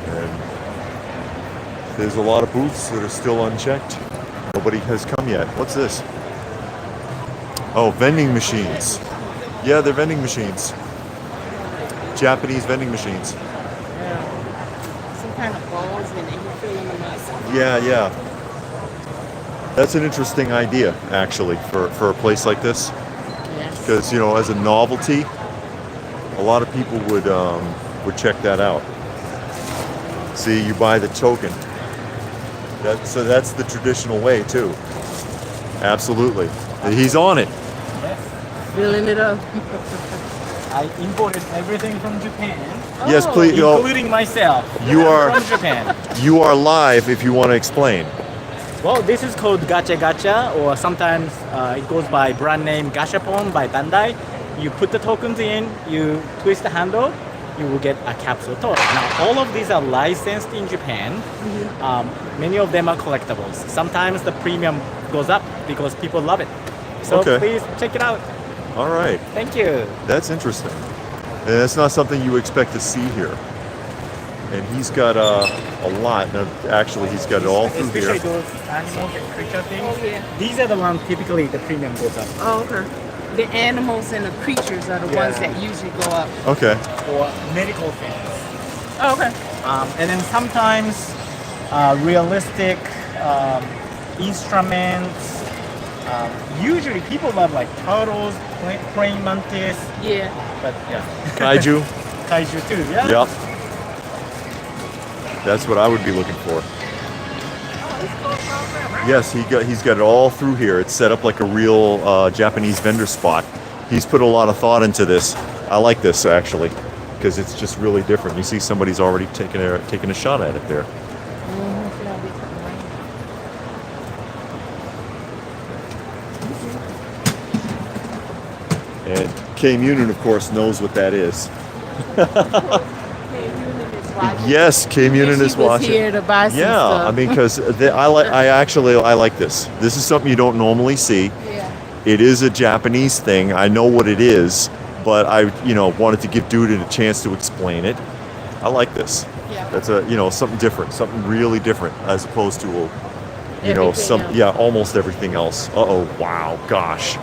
And there's a lot of booths that are still unchecked. Nobody has come yet. What's this? Oh, vending machines. Yeah, they're vending machines. Japanese vending machines. Yeah. Some kind of balls and you fill them in the Yeah. That's an interesting idea, actually, for a place like this. Yes. Because, you know, as a novelty, a lot of people would check that out. See, you buy the token. So that's the traditional way too. Absolutely. He's on it. Yes. Filling it up. I imported everything from Japan. Yes, please. Including myself. You are from Japan. You are live if you want to explain. Well, this is called Gacha Gacha, or sometimes it goes by brand name Gashapon by Bandai. You put the tokens in, you twist the handle, you will get a capsule toy. Now, all of these are licensed in Japan. Many of them are collectibles. Sometimes the premium goes up because people love it. So please check it out. All right. Thank you. That's interesting. And that's not something you expect to see here. And he's got a lot. Now, actually, he's got it all through Especially here. those animals and creature things. These are the ones typically the premium goes up. Oh, okay. The animals and the creatures are the ones that usually go up. Okay. Or medical things. Oh, okay. And then sometimes realistic instruments. Usually people love like turtles, praying mantis. Yeah. But yeah. Kaiju. Kaiju too, yeah? Yep. That's what I would be looking for. Yes, he's got it all through here. It's set up like a real Japanese vendor spot. He's put a lot of thought into this. I like this actually, because it's just really different. You see somebody's already taking a shot at it there. And K Munin, of course, knows what that is. Yes, K Munin is watching. Here to buy some Yeah, stuff. I mean, because I like this. This is something you don't normally see. Yeah. It is a Japanese thing. I know what it is, but I wanted to give Dude a chance to explain it. I like this. Yeah. That's something different, something really different as opposed to Everything else. almost everything else. Uh-oh, wow, gosh.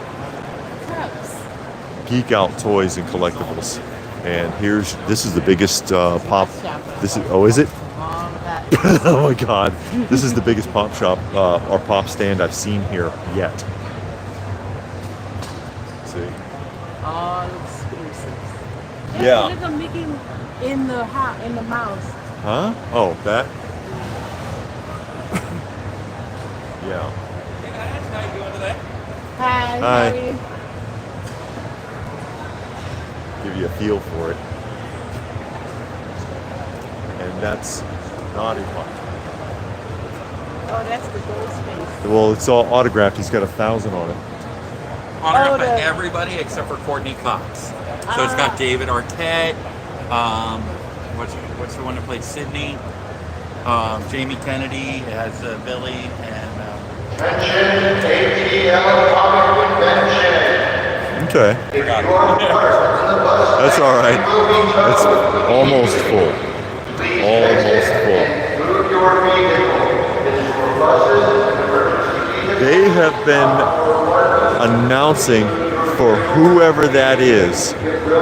Geek Out Toys and Collectibles. And this is the biggest pop. Is it? Oh my God! This is the biggest pop shop or pop stand I've seen here yet. Let's see. All exclusives. Yeah. Look at Mickey in the mouse. Huh? Oh, that. Yeah. Hey guys, how you doing today? Hi. Hi. How are you? Give you a feel for it. And that's Naughty Hawk. Oh, that's the gold space. Well, it's all autographed. He's got 1,000 on it. Autographed by everybody except for Courtney Cox. So it's got David Arquette. What's the one that played Sydney? Jamie Kennedy. It has Billy and. ATL Comic Convention. Okay. That's all right. It's almost full. Almost full. They have been announcing for whoever that is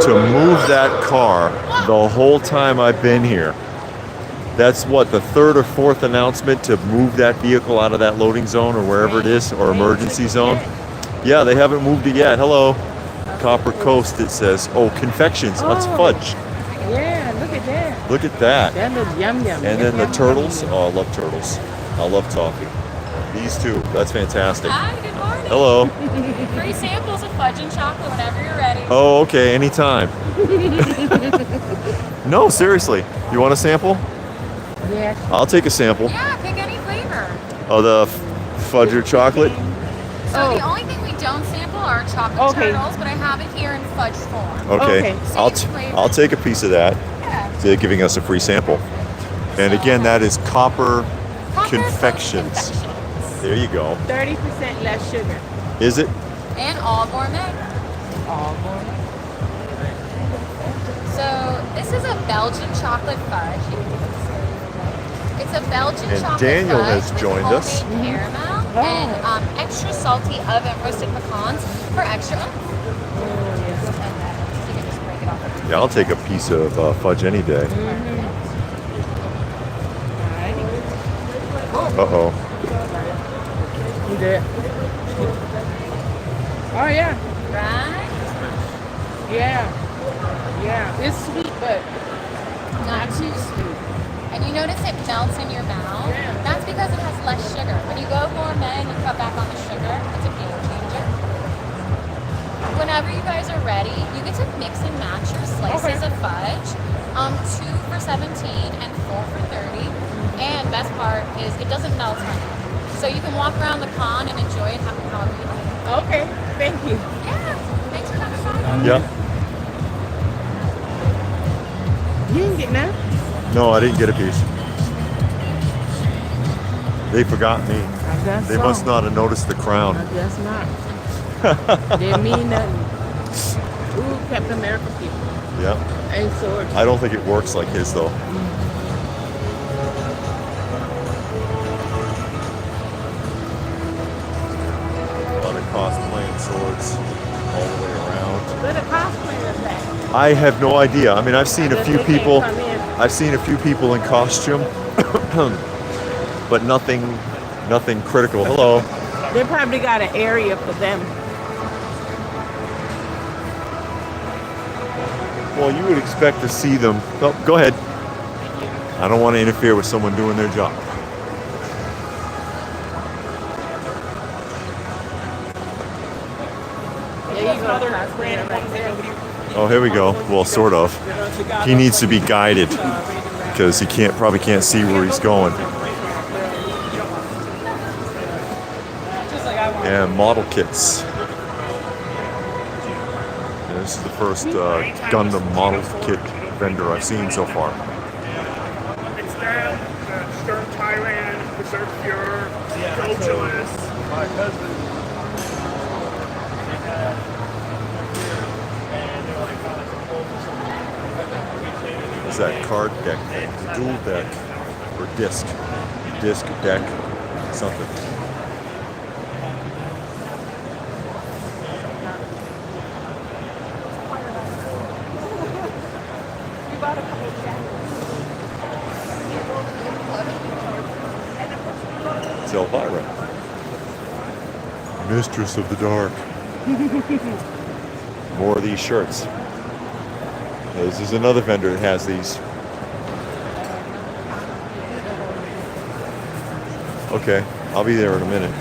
to move that car the whole time I've been here. That's what, the third or fourth announcement to move that vehicle out of that loading zone or wherever it is, or emergency zone. Yeah, they haven't moved it yet. Hello. Copper Coast, it says. Oh, confections. That's fudge. Yeah, look at that. Look at that. That looks yum yum. And then the turtles. Oh, I love turtles. I love toffee. These two. That's fantastic. Hi, good morning. Hello. Free samples of fudge and chocolate whenever you're ready. Oh, okay. Anytime. No, seriously. You want a sample? Yeah. I'll take a sample. Yeah, pick any flavor. Oh, the fudge or chocolate? So the only thing we don't sample are chocolate turtles, but I have it here in fudge form. Okay. I'll take a piece of that. Yeah. They're giving us a free sample. And again, that is Copper Confections. There you go. 30% less sugar. Is it? And all gourmet. All gourmet. So this is a Belgian chocolate fudge. It's a Belgian And chocolate Daniel fudge has with joined us. homemade caramel and extra salty oven roasted pecans for extra oomph. So you can just break it off. Yeah, I'll take a piece of fudge any day. Uh-oh. You did. Oh yeah. Right? Yeah. Yeah. It's sweet, but Not too sweet. And you notice it melts in your mouth. That's because it has less sugar. When you go gourmet and you cut back on the sugar, it's a game changer. Whenever you guys are ready, you get to mix and match your slices of fudge. 2 for $17 and 4 for $30. And best part is it doesn't melt on you. So you can walk around the con and enjoy it however you like. okay. Thank you. Yeah. Thanks for coming by. Yeah. You didn't get none? No, I didn't get a piece. They forgot me. I guess They so. must not have noticed the crown. I guess not. Didn't mean nothing. Ooh, Captain America people. Yeah. And swords. I don't think it works like his though. A lot of cosplay and swords all the way around. Where the cosplayers at? I have no idea. I mean, I've seen a guess few they can't people. come in. I've seen a few people in costume, but nothing critical. Hello. They probably got an area for them. Well, you would expect to see them. Oh, go ahead. I don't want to interfere with someone doing their job. There you go. Cosplayer right there. Oh, here we go. Well, sort of. He needs to be guided because he probably can't see where he's going. And model kits. And this is the first Gundam model kit vendor I've seen so far. It's them, the Sturm Tyrant, Berserk Fuhrer, Gojilus. My husband. This that card deck thing? The dual deck or disc deck, something. It's Elvira, Mistress of the Dark. More of these shirts. This is another vendor that has these. Okay, I'll be there in a minute.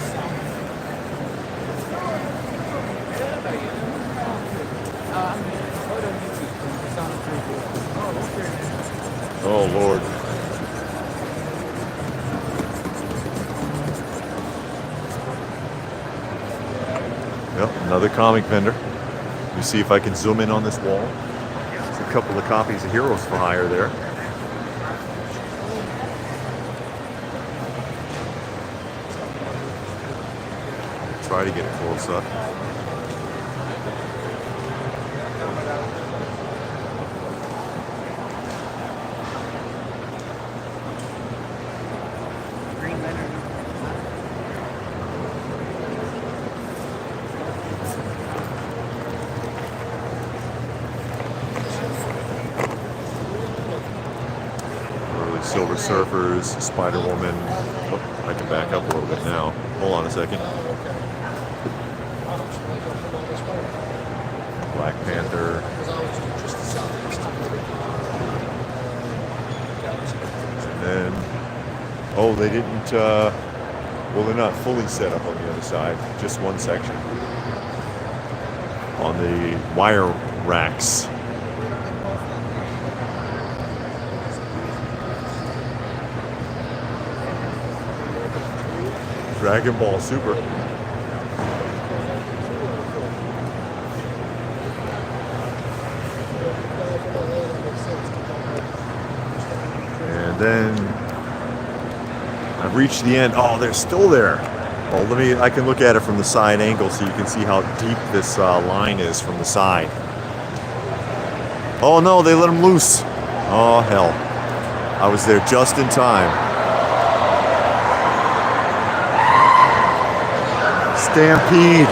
Oh Lord. Yep, another comic vendor. Let me see if I can zoom in on this wall. There's a couple of copies of Heroes for Hire there. Try to get a close up. Silver Surfers, Spider-Woman. Oh, I can back up a little bit now. Hold on a second. Black Panther. And then, oh, they didn't, well, they're not fully set up on the other side, just one section. On the wire racks. Dragon Ball Super. And then I've reached the end. Oh, they're still there. Well, I can look at it from the side angle so you can see how deep this line is from the side. Oh no, they let them loose. Oh hell. I was there just in time. Stampede.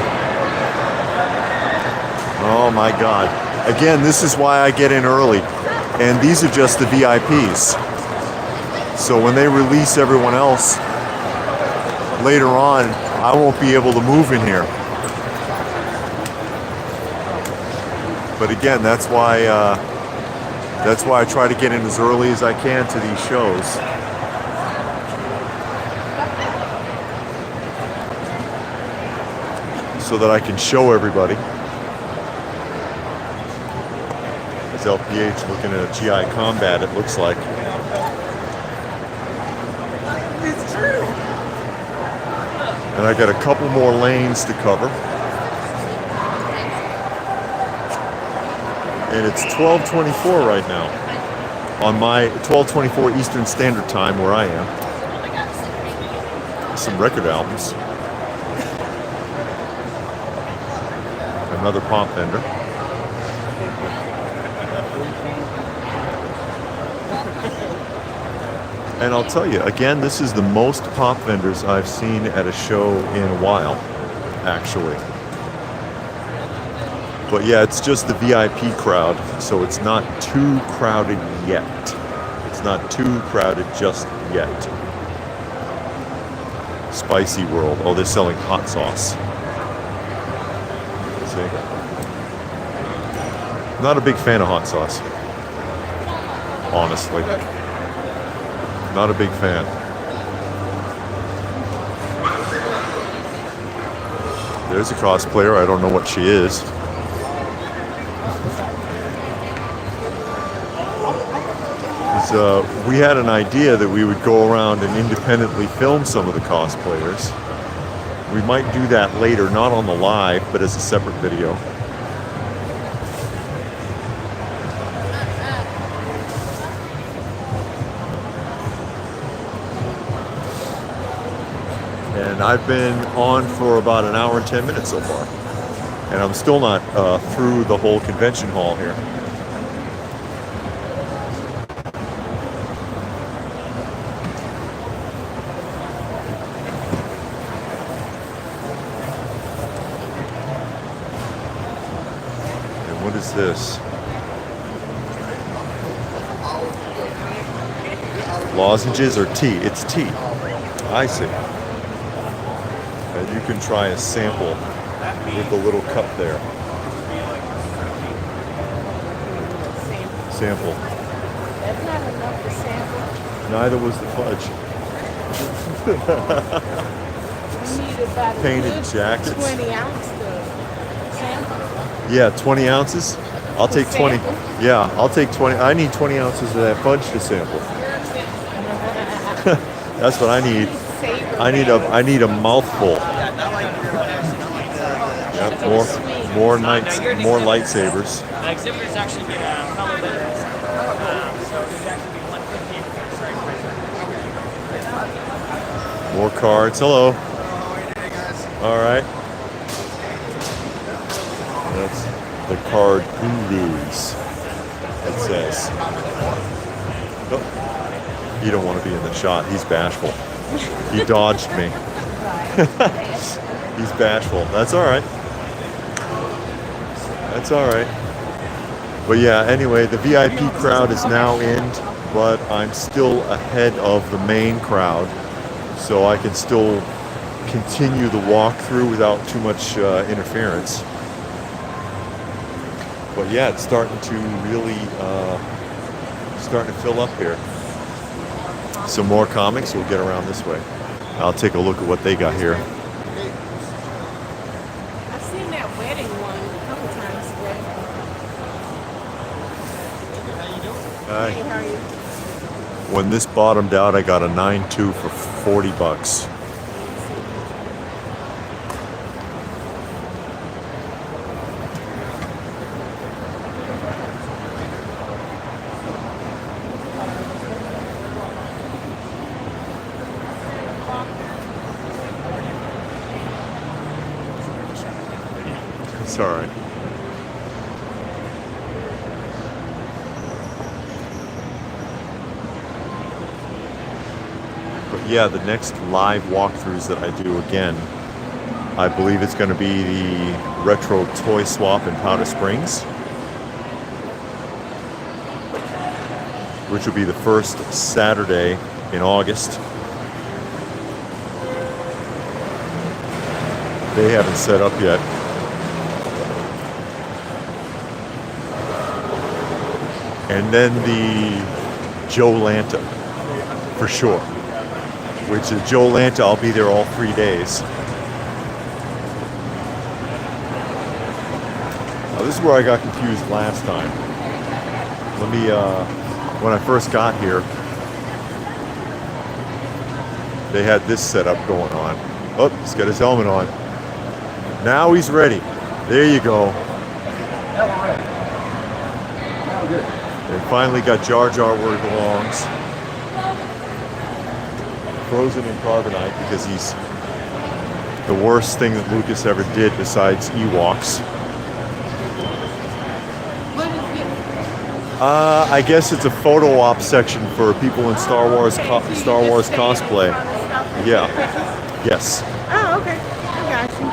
Oh my God. Again, this is why I get in early. And these are just the VIPs. So when they release everyone else later on, I won't be able to move in here. But again, that's why I try to get in as early as I can to these shows. So that I can show everybody. As LPH looking at a GI Combat, it looks like. It's true. And I got a couple more lanes to cover. And it's 12:24 right now. On my 12:24 Eastern Standard Time where I am. Some record albums. Another pop vendor. And I'll tell you, again, this is the most pop vendors I've seen at a show in a while, actually. But yeah, it's just the VIP crowd, so it's not too crowded yet. It's not too crowded just yet. Spicy World. Oh, they're selling hot sauce. Not a big fan of hot sauce, honestly. Not a big fan. There's a cosplayer. I don't know what she is. We had an idea that we would go around and independently film some of the cosplayers. We might do that later, not on the live, but as a separate video. And I've been on for about an hour and 10 minutes so far. And I'm still not through the whole convention hall here. What is this? Lozenges or tea? It's tea. I see. And you can try a sample with the little cup there. Sample. That's not enough to sample. Neither was the fudge. We need about a Painted good jackets. 20 ounce to sample. Yeah, 20 ounces. I'll take 20. Yeah, I'll take 20. I need 20 ounces of that fudge to sample. That's what I need. I need a mouthful. Yeah, more lightsabers. The exhibitors actually get a fellow veterans. So there's actually one More cards. Hello. All right. That's the card gurus. It says. Oh, you don't want to be in the shot. He's bashful. He dodged me. He's bashful. That's all right. That's all right. But yeah, anyway, the VIP crowd is now in, but I'm still ahead of the main crowd, so I can still continue the walkthrough without too much interference. But yeah, it's starting to really starting to fill up here. Some more comics. We'll get around this way. I'll take a look at what they got here. I've seen that wedding one a couple times today. Hi. Hey, how are you? When this bottomed out, I got a 9.2 for 40 bucks. It's all right. But yeah, the next live walkthroughs that I do again, I believe it's going to be the retro toy swap in Powder Springs, which will be the first Saturday in August. They haven't set up yet. And then the Joe Lanta, for sure. Which is Joe Lanta, I'll be there all 3 days. Now, this is where I got confused last time. Let me, when I first got here, they had this setup going on. Oh, he's got his helmet on. Now he's ready. There you go. They finally got Jar Jar where he belongs. Frozen in carbonite because he's the worst thing that Lucas ever did besides Ewoks. I guess it's a photo op section for people in Star Wars cosplay. Yeah. Yes. Oh, okay. I got you.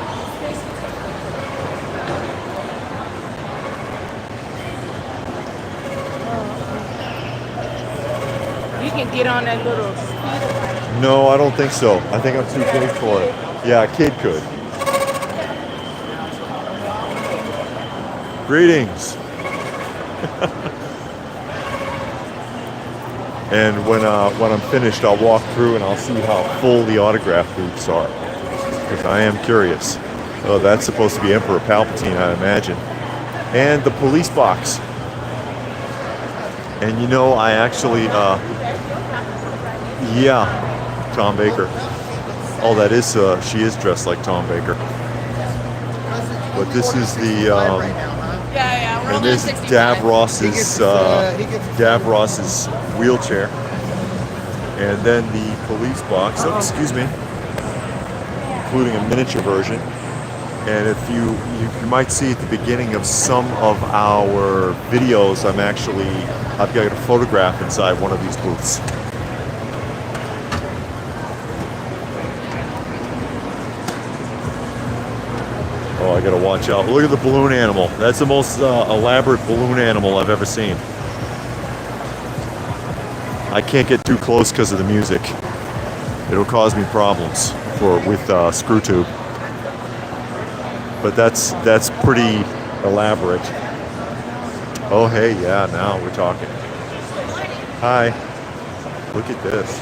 You can get on that little speeder. No, I don't think so. I think I'm too big for it. Yeah, a kid could. Greetings. And when I'm finished, I'll walk through and I'll see how full the autograph booths are, because I am curious. Oh, that's supposed to be Emperor Palpatine, I imagine. And the police box. And you know, I actually, yeah, Tom Baker. Oh, that is, she is dressed like Tom Baker. But this is the, and this is Davros's wheelchair. And then the police box, oh, excuse me, including a miniature version. And if you might see at the beginning of some of our videos, I've got a photograph inside one of these booths. Oh, I gotta watch out. Look at the balloon animal. That's the most elaborate balloon animal I've ever seen. I can't get too close because of the music. It'll cause me problems with screw tube. But that's pretty elaborate. Oh hey, yeah, now we're talking. Hi. Look at this.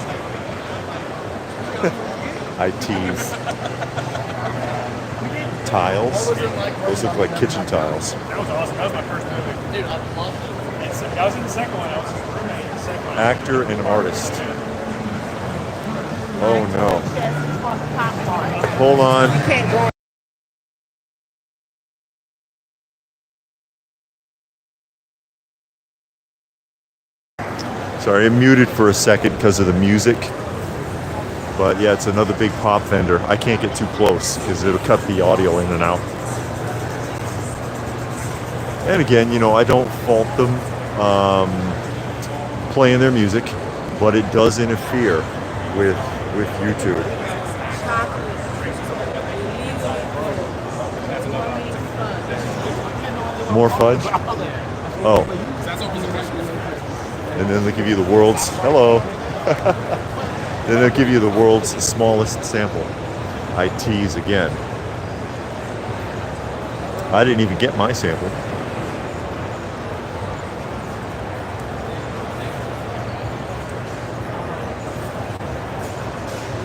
I tease. Tiles. Those look like kitchen tiles. That was awesome. That was my first movie. Dude, I love it. I was in the second one. I was his roommate in the second one. Actor and artist. Oh no. Hold on. You can't go. Sorry, I'm muted for a second because of the music. But yeah, it's another big pop vendor. I can't get too close because it'll cut the audio in and out. And again, you know, I don't fault them playing their music, but it does interfere with YouTube. More fudge? Oh. And then they give you the world's, hello. Then they'll give you the world's smallest sample. I tease again. I didn't even get my sample.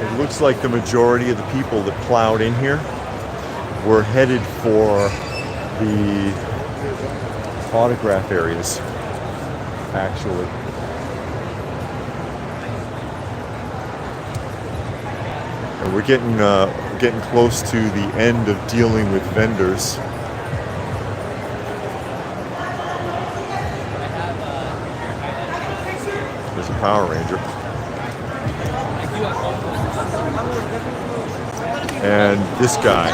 It looks like the majority of the people that plowed in here were headed for the autograph areas, actually. And we're getting close to the end of dealing with vendors. There's a Power Ranger. And this guy,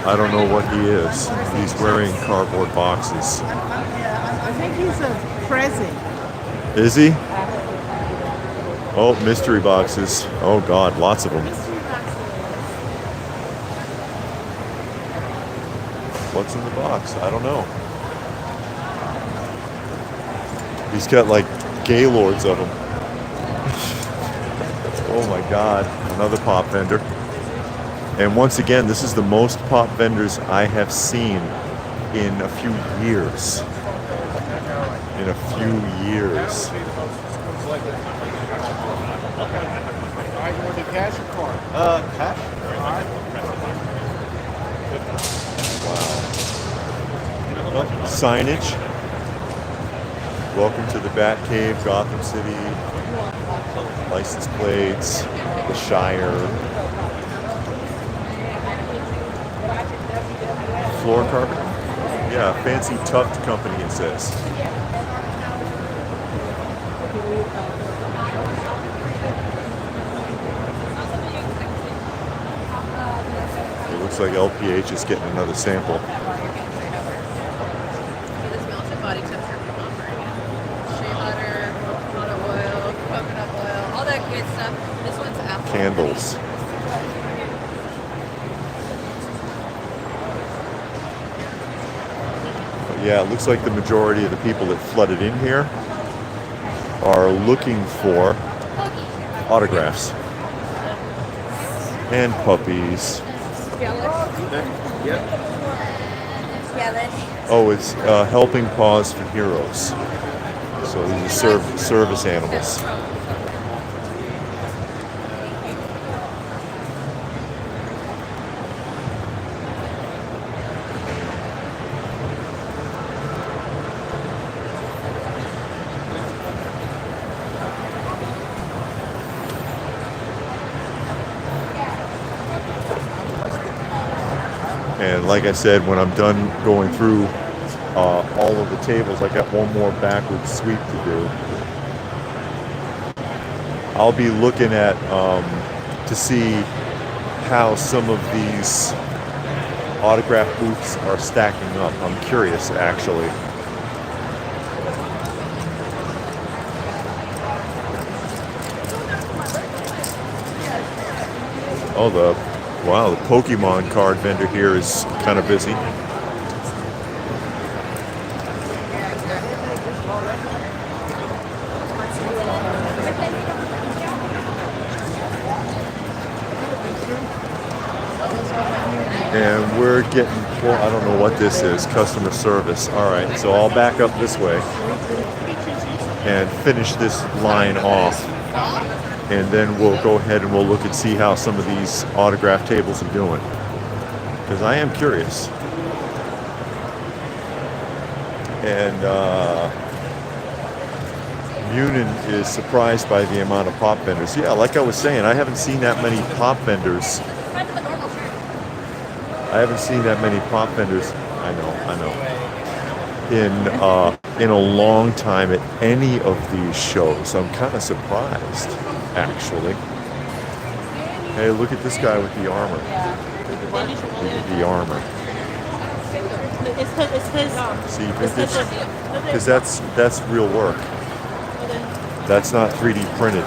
I don't know what he is. He's wearing cardboard boxes. I think he's a present. Is he? Oh, mystery boxes. Oh God, lots of them. What's in the box? I don't know. He's got like gaylords of them. Oh my God, another pop vendor. And once again, this is the most pop vendors I have seen in a few years. In a few years. Alright, you want to do cash or card? Cash. Wow. Oh, signage. Welcome to the Batcave, Gotham City. License plates. The Shire. Floor carpet. Yeah, fancy tucked company, it says. It looks like LPH is getting another sample. Body temperature shea butter, coconut oil, all that good stuff. This one's apple. Candles. But yeah, it looks like the majority of the people that flooded in here are looking for autographs. And puppies. Oh, it's helping paws for heroes. So these are service animals. And like I said, when I'm done going through all of the tables, I got one more backward sweep to do. I'll be looking at to see how some of these autograph booths are stacking up. I'm curious, actually. Oh, the Wow, the Pokemon card vendor here is kind of busy. And we're getting, well, I don't know what this is, customer service. All right, so I'll back up this way and finish this line off. And then we'll go ahead and we'll look and see how some of these autograph tables are doing. Because I am curious. And Munin is surprised by the amount of pop vendors. Yeah, like I was saying, I haven't seen that many pop vendors. I haven't seen that many pop vendors. I know. In a long time at any of these shows. I'm kind of surprised, actually. Hey, look at this guy with the armor. The armor. It's his. See, because that's real work. That's not 3D printed.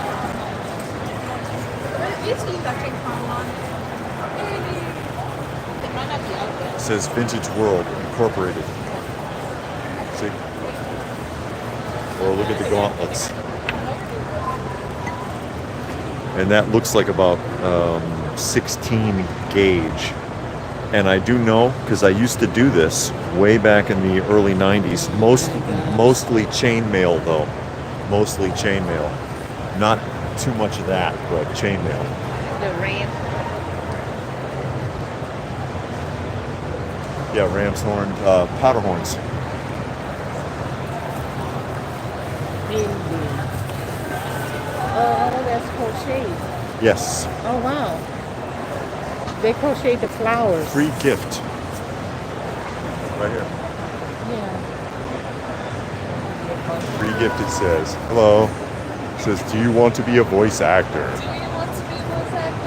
It says Vintage World Incorporated. See? Or look at the gauntlets. And that looks like about 16 gauge. And I do know, because I used to do this way back in the early 90s, mostly chainmail though. Mostly chainmail. Not too much of that, but chainmail. The Ram. Yeah, ram's horn, powder horns. Oh, that's crocheted. Yes. Oh, wow. They crochet the flowers. Free gift. Right here. Yeah. Free gift, it says. Hello. It says, do you want to be a voice actor?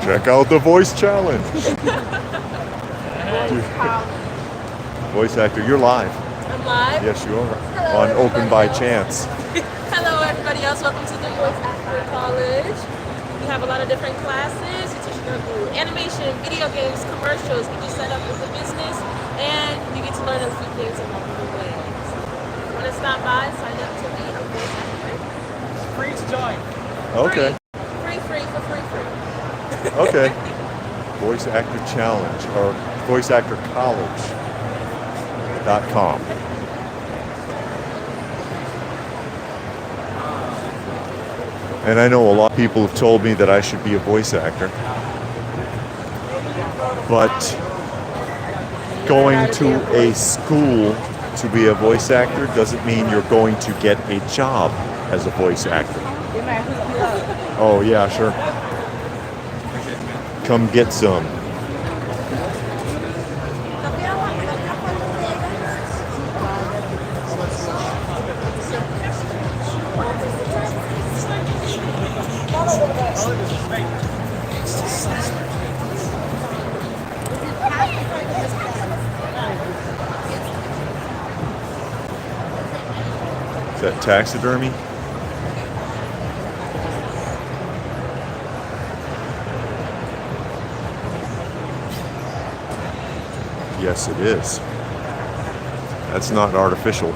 Check out the voice challenge. Voice actor, you're live. I'm live? Yes, you are. Hello, on Open by Chance. Hello, everybody else. Welcome to the Voice Actor College. We have a lot of different classes. We teach you to do animation, video games, commercials. We get set up as a business, and you get to learn a few things along the way. So, if you want to stop by, sign up to be a voice actor. Free to join. Okay. Free for free. Okay. Voice Actor Challenge or Voice Actor College.com. And I know a lot of people have told me that I should be a voice actor. But going to a school to be a voice actor doesn't mean you're going to get a job as a voice actor. Oh yeah, sure. Come get some. Is that taxidermy? Yes, it is. That's not artificial.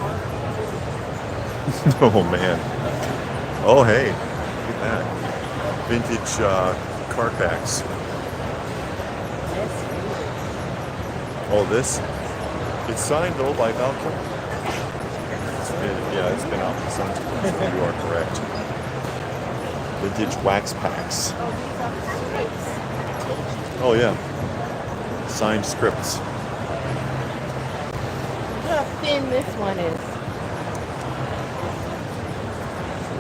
Oh man. Oh hey, look at that. Vintage card backs. Oh, this? It's signed though by Valkyrie. It's been out for some time, so you are correct. Vintage wax packs. Oh yeah. Signed scripts. Look how thin this one is.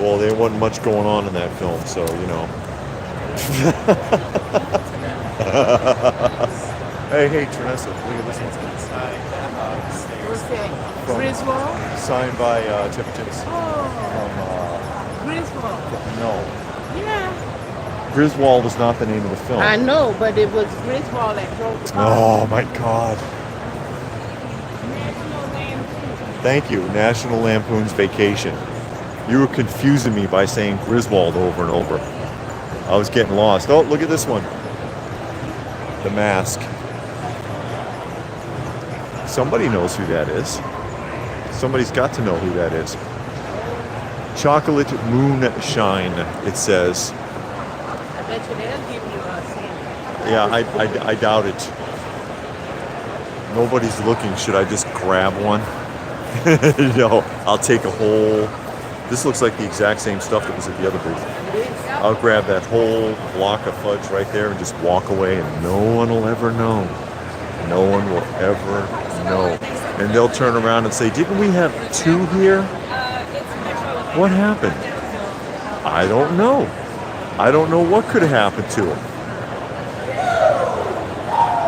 Well, there wasn't much going on in that film, so you know. Hey, Trinessa, look at this one. What's that? Griswold? Signed by Tiff Tips. Oh. Griswold. No. Yeah. Griswold is not the name of the film. I know, but it was Griswold that drove the car. Oh my God. Thank you, National Lampoon's Vacation. You were confusing me by saying Griswold over and over. I was getting lost. Oh, look at this one. the mask. Somebody knows who that is. Somebody's got to know who that is. Chocolate Moonshine, it says. I bet you they'll give you a sample. Yeah, I doubt it. Nobody's looking. Should I just grab one? No, I'll take a whole. This looks like the exact same stuff that was at the other booth. I'll grab that whole block of fudge right there and just walk away, and no one will ever know. No one will ever know. And they'll turn around and say, didn't we have 2 here? What happened? I don't know. I don't know what could have happened to him.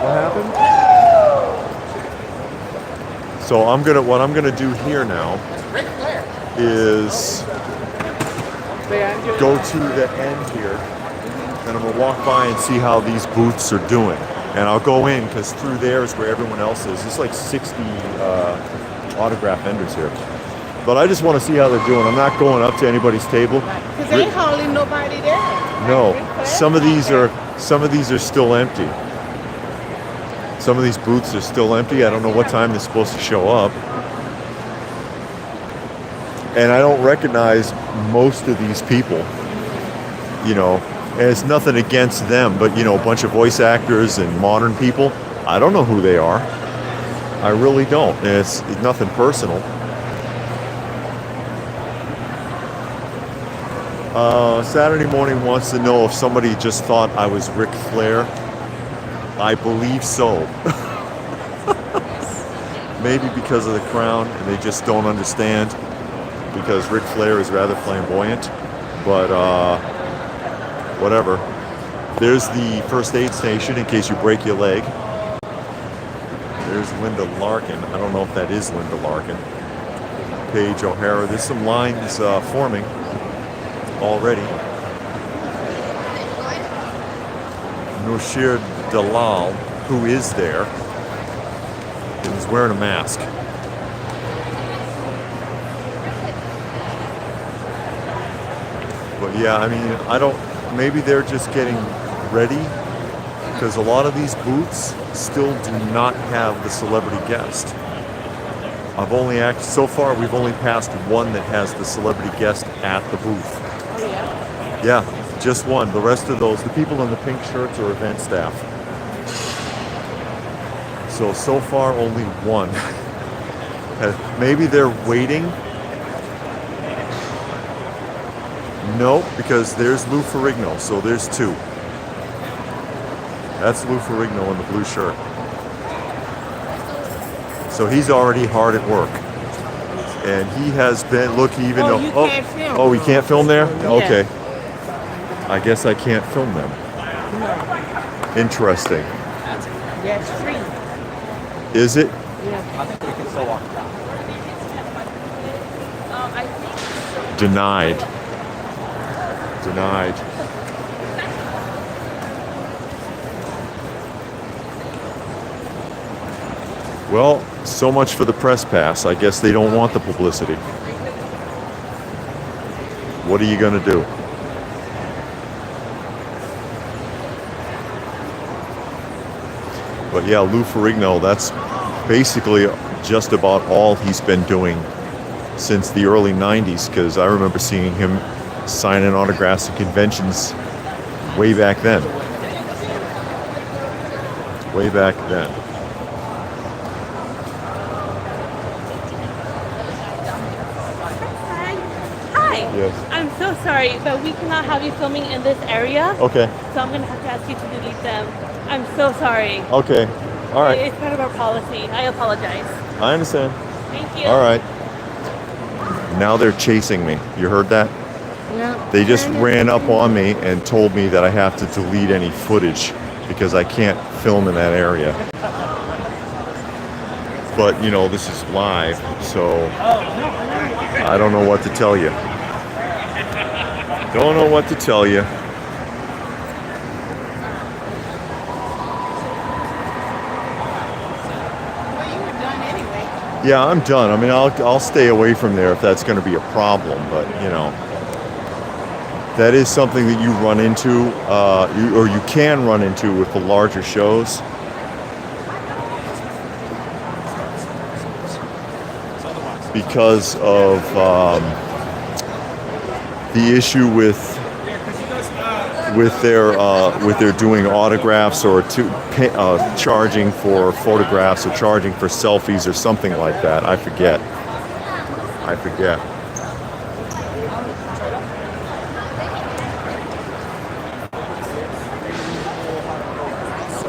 What happened? So what I'm gonna do here now is go to the end here, and I'm gonna walk by and see how these booths are doing. And I'll go in because through there is where everyone else is. There's like 60 autograph vendors here. But I just want to see how they're doing. I'm not going up to anybody's table. Because ain't hardly nobody there. No, some of these are still empty. Some of these booths are still empty. I don't know what time they're supposed to show up. And I don't recognize most of these people, you know. And it's nothing against them, but you know, a bunch of voice actors and modern people, I don't know who they are. I really don't. And it's nothing personal. Saturday Morning wants to know if somebody just thought I was Ric Flair. I believe so. Maybe because of the crown, and they just don't understand, because Ric Flair is rather flamboyant. But whatever. There's the first aid station in case you break your leg. There's Linda Larkin. I don't know if that is Linda Larkin. Paige O'Hara. There's some lines forming already. Noshir Dalal, who is there, and is wearing a mask. But yeah, I mean, maybe they're just getting ready, because a lot of these booths still do not have the celebrity guest. So far we've only passed one that has the celebrity guest at the booth. Oh, yeah? Yeah, just one. The rest of those, the people in the pink shirts are event staff. So far only one. Maybe they're waiting. No, because there's Lou Ferrigno, so there's 2. That's Lou Ferrigno in the blue shirt. So he's already hard at work. And he has been, look, he even you can't film. Oh, we can't film there? Yeah. Okay. I guess I can't film them. No. Interesting. Yeah, it's free. Is it? Yeah. I think we can still walk down. Denied. Denied. Well, so much for the press pass. I guess they don't want the publicity. What are you going to do? But yeah, Lou Ferrigno, that's basically just about all he's been doing since the early 90s, because I remember seeing him signing autographs at conventions way back then. Way back then. Hi. Yes. I'm so sorry, but we cannot have you filming in this area. Okay. So I'm going to have to ask you to delete them. I'm so sorry. Okay. All right. It's part of our policy. I apologize. I understand. Thank you. All right. Now they're chasing me. You heard that? Yeah. They just ran up on me and told me that I have to delete any footage because I can't film in that area. But, you know, this is live, so I don't know what to tell you. Don't know what to tell you. Yeah, I'm done. I mean, I'll stay away from there if that's going to be a problem, but, you know. that is something that you run into, or you can run into with the larger shows. Because of the issue with their doing autographs or charging for photographs or charging for selfies or something like that. I forget.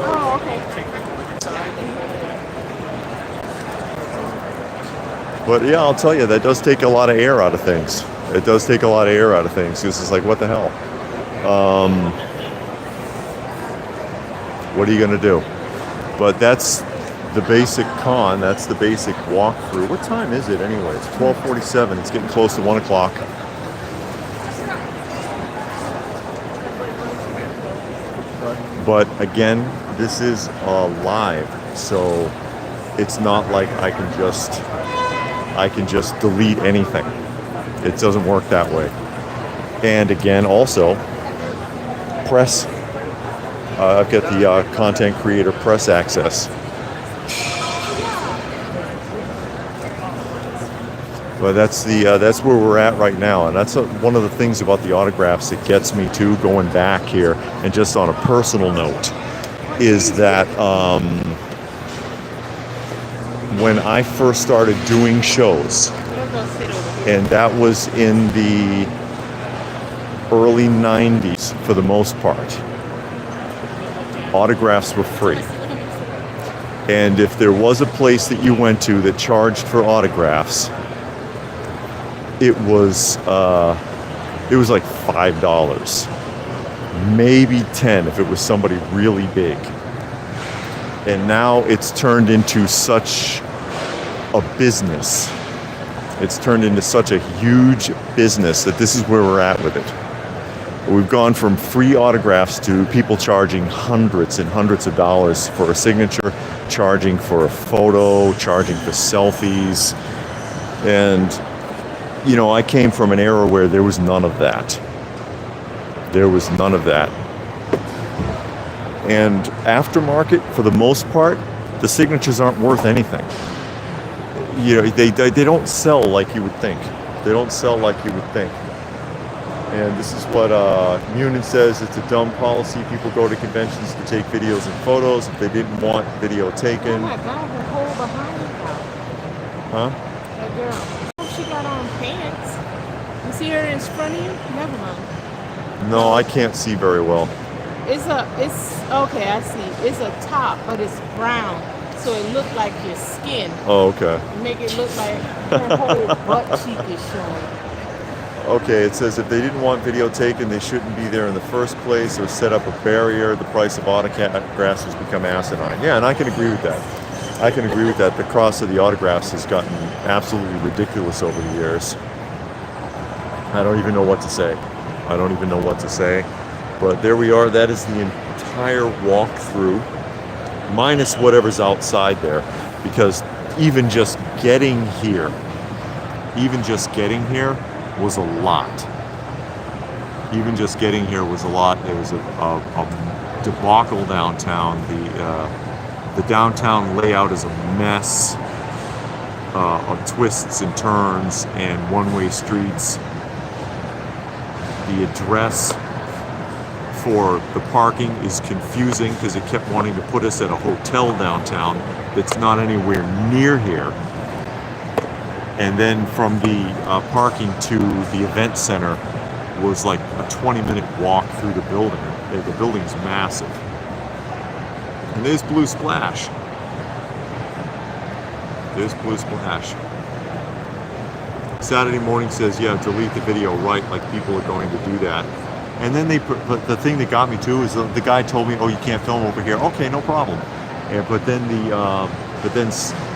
Oh, okay. But yeah, I'll tell you, that does take a lot of air out of things. It does take a lot of air out of things. This is like, what the hell? What are you going to do? But that's the basic con. That's the basic walkthrough. What time is it anyway? It's 12:47. It's getting close to 1 o'clock. But again, this is live, so it's not like I can just delete anything. It doesn't work that way. And again, also, press. I've got the content creator press access. But that's where we're at right now, and that's one of the things about the autographs that gets me too, going back here. And just on a personal note, is that when I first started doing shows, and that was in the early 90s for the most part, autographs were free. And if there was a place that you went to that charged for autographs, it was like $5, maybe 10 if it was somebody really big. And now it's turned into such a business. It's turned into such a huge business that this is where we're at with it. We've gone from free autographs to people charging hundreds and hundreds of dollars for a signature, charging for a photo, charging for selfies. And, you know, I came from an era where there was none of that. There was none of that. And aftermarket, for the most part, the signatures aren't worth anything. You know, they don't sell like you would think. They don't sell like you would think. And this is what Munin says. It's a dumb policy. People go to conventions to take videos and photos. If they didn't want video taken. Oh my God, the hole behind her. Huh? That girl. Oh, she got on pants. You see her in front of you? Never mind. No, I can't see very well. It's okay, I see. It's a top, but it's brown. So it looked like your skin. Oh, okay. Make it look like her whole butt cheek is showing. Okay, it says if they didn't want video taken, they shouldn't be there in the first place or set up a barrier. The price of autographs has become asinine. Yeah, and I can agree with that. I can agree with that. The cost of the autographs has gotten absolutely ridiculous over the years. I don't even know what to say. I don't even know what to say. But there we are. That is the entire walkthrough, minus whatever's outside there. Because even just getting here was a lot. Even just getting here was a lot. There was a debacle downtown. The downtown layout is a mess of twists and turns and one-way streets. The address for the parking is confusing because it kept wanting to put us at a hotel downtown that's not anywhere near here. And then from the parking to the event center was like a 20-minute walk through the building. The building's massive. And there's Blue Splash. There's Blue Splash. Saturday morning says, yeah, delete the video, right, like people are going to do that. And then but the thing that got me too is the guy told me, oh, you can't film over here. Okay, no problem. But then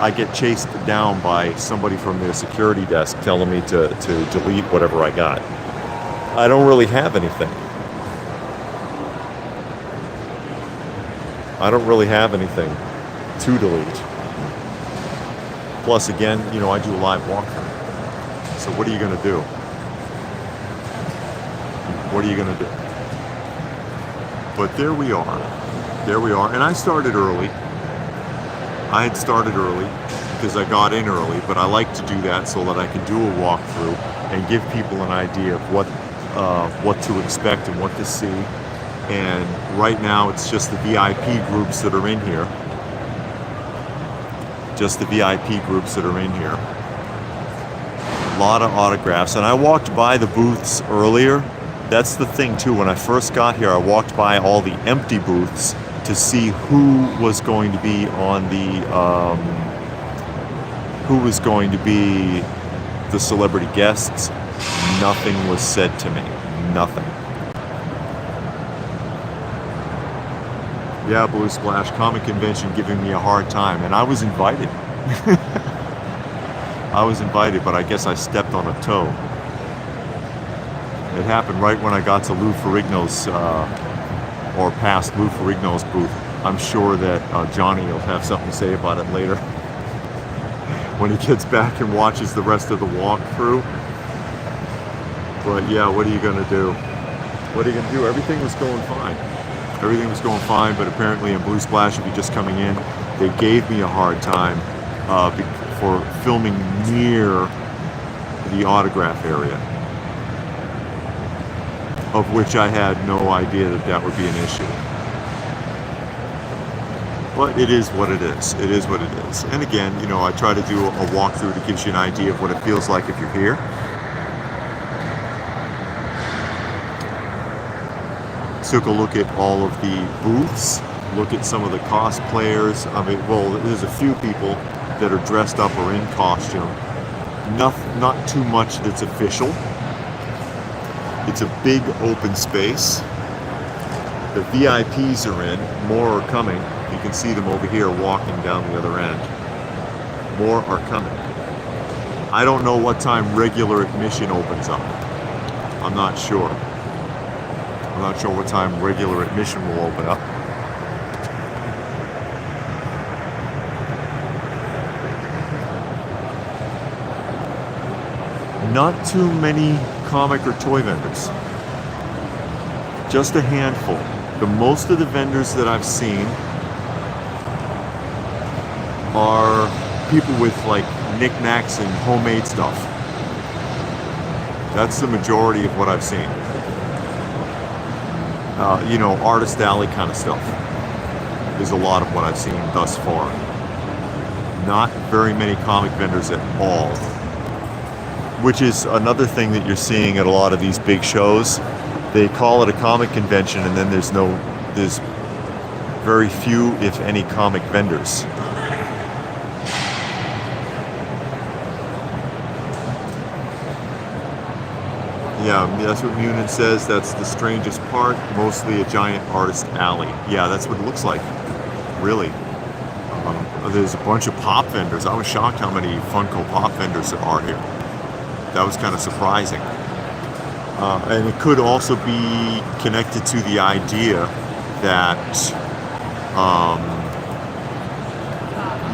I get chased down by somebody from their security desk telling me to delete whatever I got. I don't really have anything. I don't really have anything to delete. Plus, again, you know, I do a live walkthrough. So what are you going to do? What are you going to do? But there we are. There we are. And I started early. I had started early because I got in early, but I like to do that so that I can do a walkthrough and give people an idea of what to expect and what to see. And right now it's just the VIP groups that are in here. Just the VIP groups that are in here. A lot of autographs. And I walked by the booths earlier. That's the thing too. When I first got here, I walked by all the empty booths to see who was going to be on the celebrity guests. Nothing was said to me. Nothing. Yeah, Blue Splash Comic Convention giving me a hard time, and I was invited. I was invited, but I guess I stepped on a toe. It happened right when I got to Lou Ferrigno's, or past Lou Ferrigno's booth. I'm sure that Johnny will have something to say about it later when he gets back and watches the rest of the walkthrough. But yeah, what are you gonna do? What are you gonna do? Everything was going fine. Everything was going fine, but apparently in Blue Splash, if you're just coming in, they gave me a hard time for filming near the autograph area, of which I had no idea that that would be an issue. But it is what it is. It is what it is. And again, you know, I try to do a walkthrough that gives you an idea of what it feels like if you're here. Took a look at all of the booths, look at some of the cosplayers. I mean, well, there's a few people that are dressed up or in costume. Not too much that's official. It's a big open space. The VIPs are in, more are coming. You can see them over here walking down the other end. More are coming. I don't know what time regular admission opens up. I'm not sure. I'm not sure what time regular admission will open up. Not too many comic or toy vendors. Just a handful. Most of the vendors that I've seen are people with like knickknacks and homemade stuff. That's the majority of what I've seen. You know, artist alley kind of stuff is a lot of what I've seen thus far. Not very many comic vendors at all, which is another thing that you're seeing at a lot of these big shows. They call it a comic convention, and then there's very few, if any, comic vendors. Yeah, that's what Munin says. That's the strangest part. Mostly a giant artist alley. Yeah, that's what it looks like. Really. There's a bunch of pop vendors. I was shocked how many Funko Pop vendors there are here. That was kind of surprising. And it could also be connected to the idea that,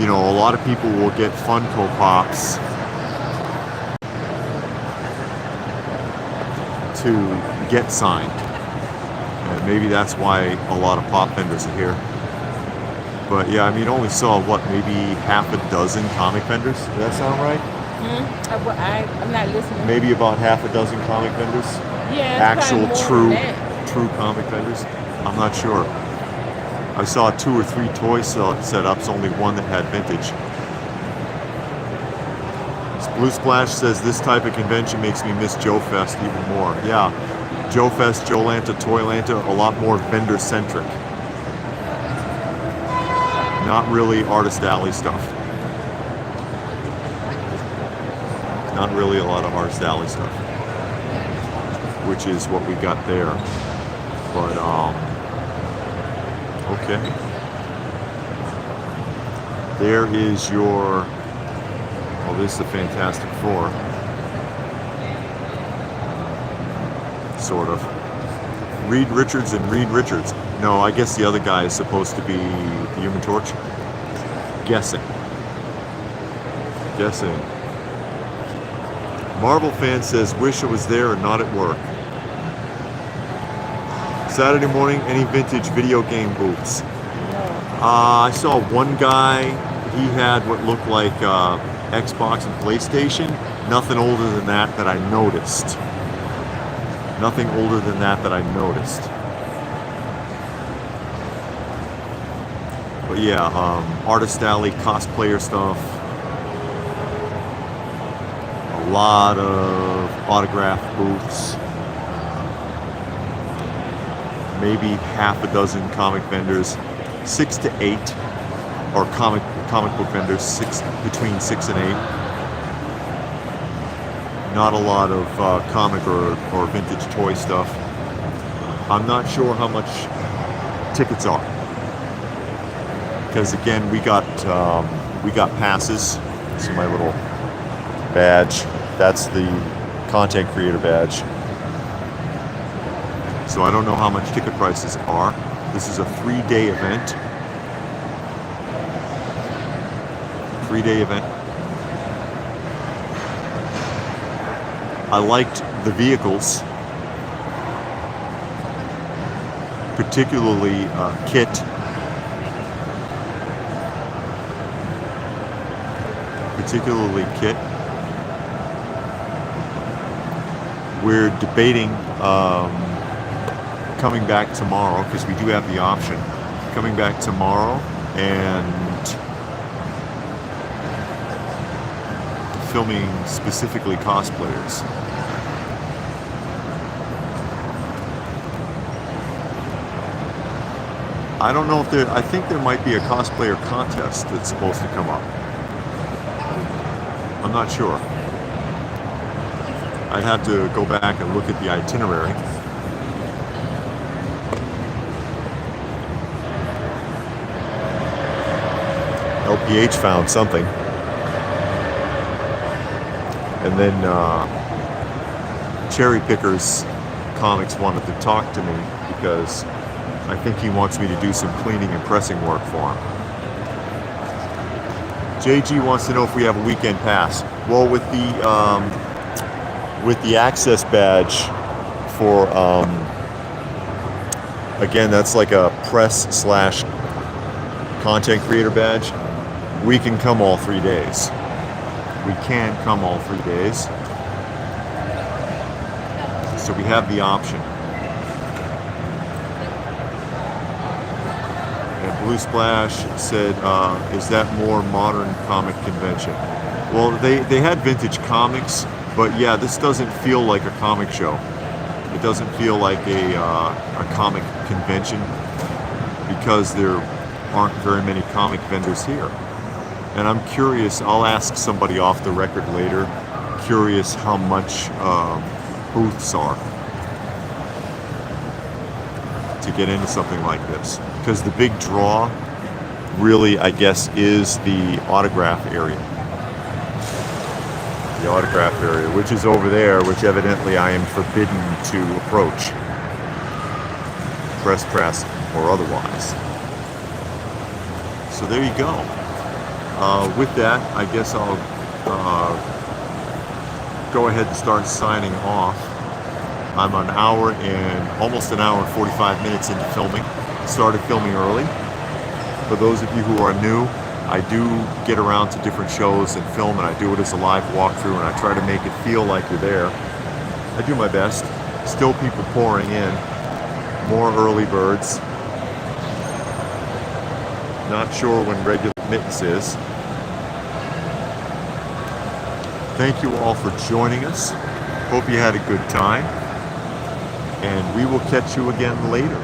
you know, a lot of people will get Funko Pops to get signed. And maybe that's why a lot of pop vendors are here. But yeah, I mean, only saw, what, maybe half a dozen comic vendors? Does that sound right? I'm not listening. Maybe about half a dozen comic vendors? Yeah, actual true comic vendors? I'm not sure. I saw 2 or 3 toy setups, only one that had vintage. Blue Splash says this type of convention makes me miss Joe Fest even more. Yeah, Joe Fest, Joe Lanta, Toy Lanta, a lot more vendor centric. Not really artist alley stuff. Not really a lot of artist alley stuff, which is what we got there. But okay. There is your. Well, this is the Fantastic Four. Sort of. Reed Richards and Reed Richards. No, I guess the other guy is supposed to be the Human Torch. Guessing. Marvel fan says, wish I was there and not at work. Saturday morning, any vintage video game booths? I saw one guy, he had what looked like Xbox and PlayStation. Nothing older than that I noticed. Nothing older than that I noticed. But yeah, Artist Alley, cosplayer stuff. A lot of autograph booths. Maybe half a dozen comic vendors, 6 to 8, or comic book vendors, between 6 and 8. Not a lot of comic or vintage toy stuff. I'm not sure how much tickets are, because again, we got passes. See my little badge. That's the content creator badge. So I don't know how much ticket prices are. This is a 3-day event. 3-day event. I liked the vehicles, particularly Kit. We're debating coming back tomorrow, because we do have the option. Coming back tomorrow and filming specifically cosplayers. I don't know if there, I think there might be a cosplayer contest that's supposed to come up. I'm not sure. I'd have to go back and look at the itinerary. LPH found something. And then Cherry Pickers Comics wanted to talk to me because I think he wants me to do some cleaning and pressing work for him. JG wants to know if we have a weekend pass. Well, with the access badge for, again, that's like a press / content creator badge. We can come all 3 days. We can come all 3 days. So we have the option. And Blue Splash said, is that more modern comic convention? Well, they had vintage comics, but yeah, this doesn't feel like a comic show. It doesn't feel like a comic convention because there aren't very many comic vendors here. And I'm curious, I'll ask somebody off the record later, curious how much booths are to get into something like this. Because the big draw really, I guess, is the autograph area. The autograph area, which is over there, which evidently I am forbidden to approach. Press or otherwise. So there you go. With that, I guess I'll go ahead and start signing off. I'm an hour and almost an hour and 45 minutes into filming. Started filming early. For those of you who are new, I do get around to different shows and film, and I do it as a live walkthrough, and I try to make it feel like you're there. I do my best. Still people pouring in. More early birds. Not sure when regular admittance is. Thank you all for joining us. Hope you had a good time. And we will catch you again later.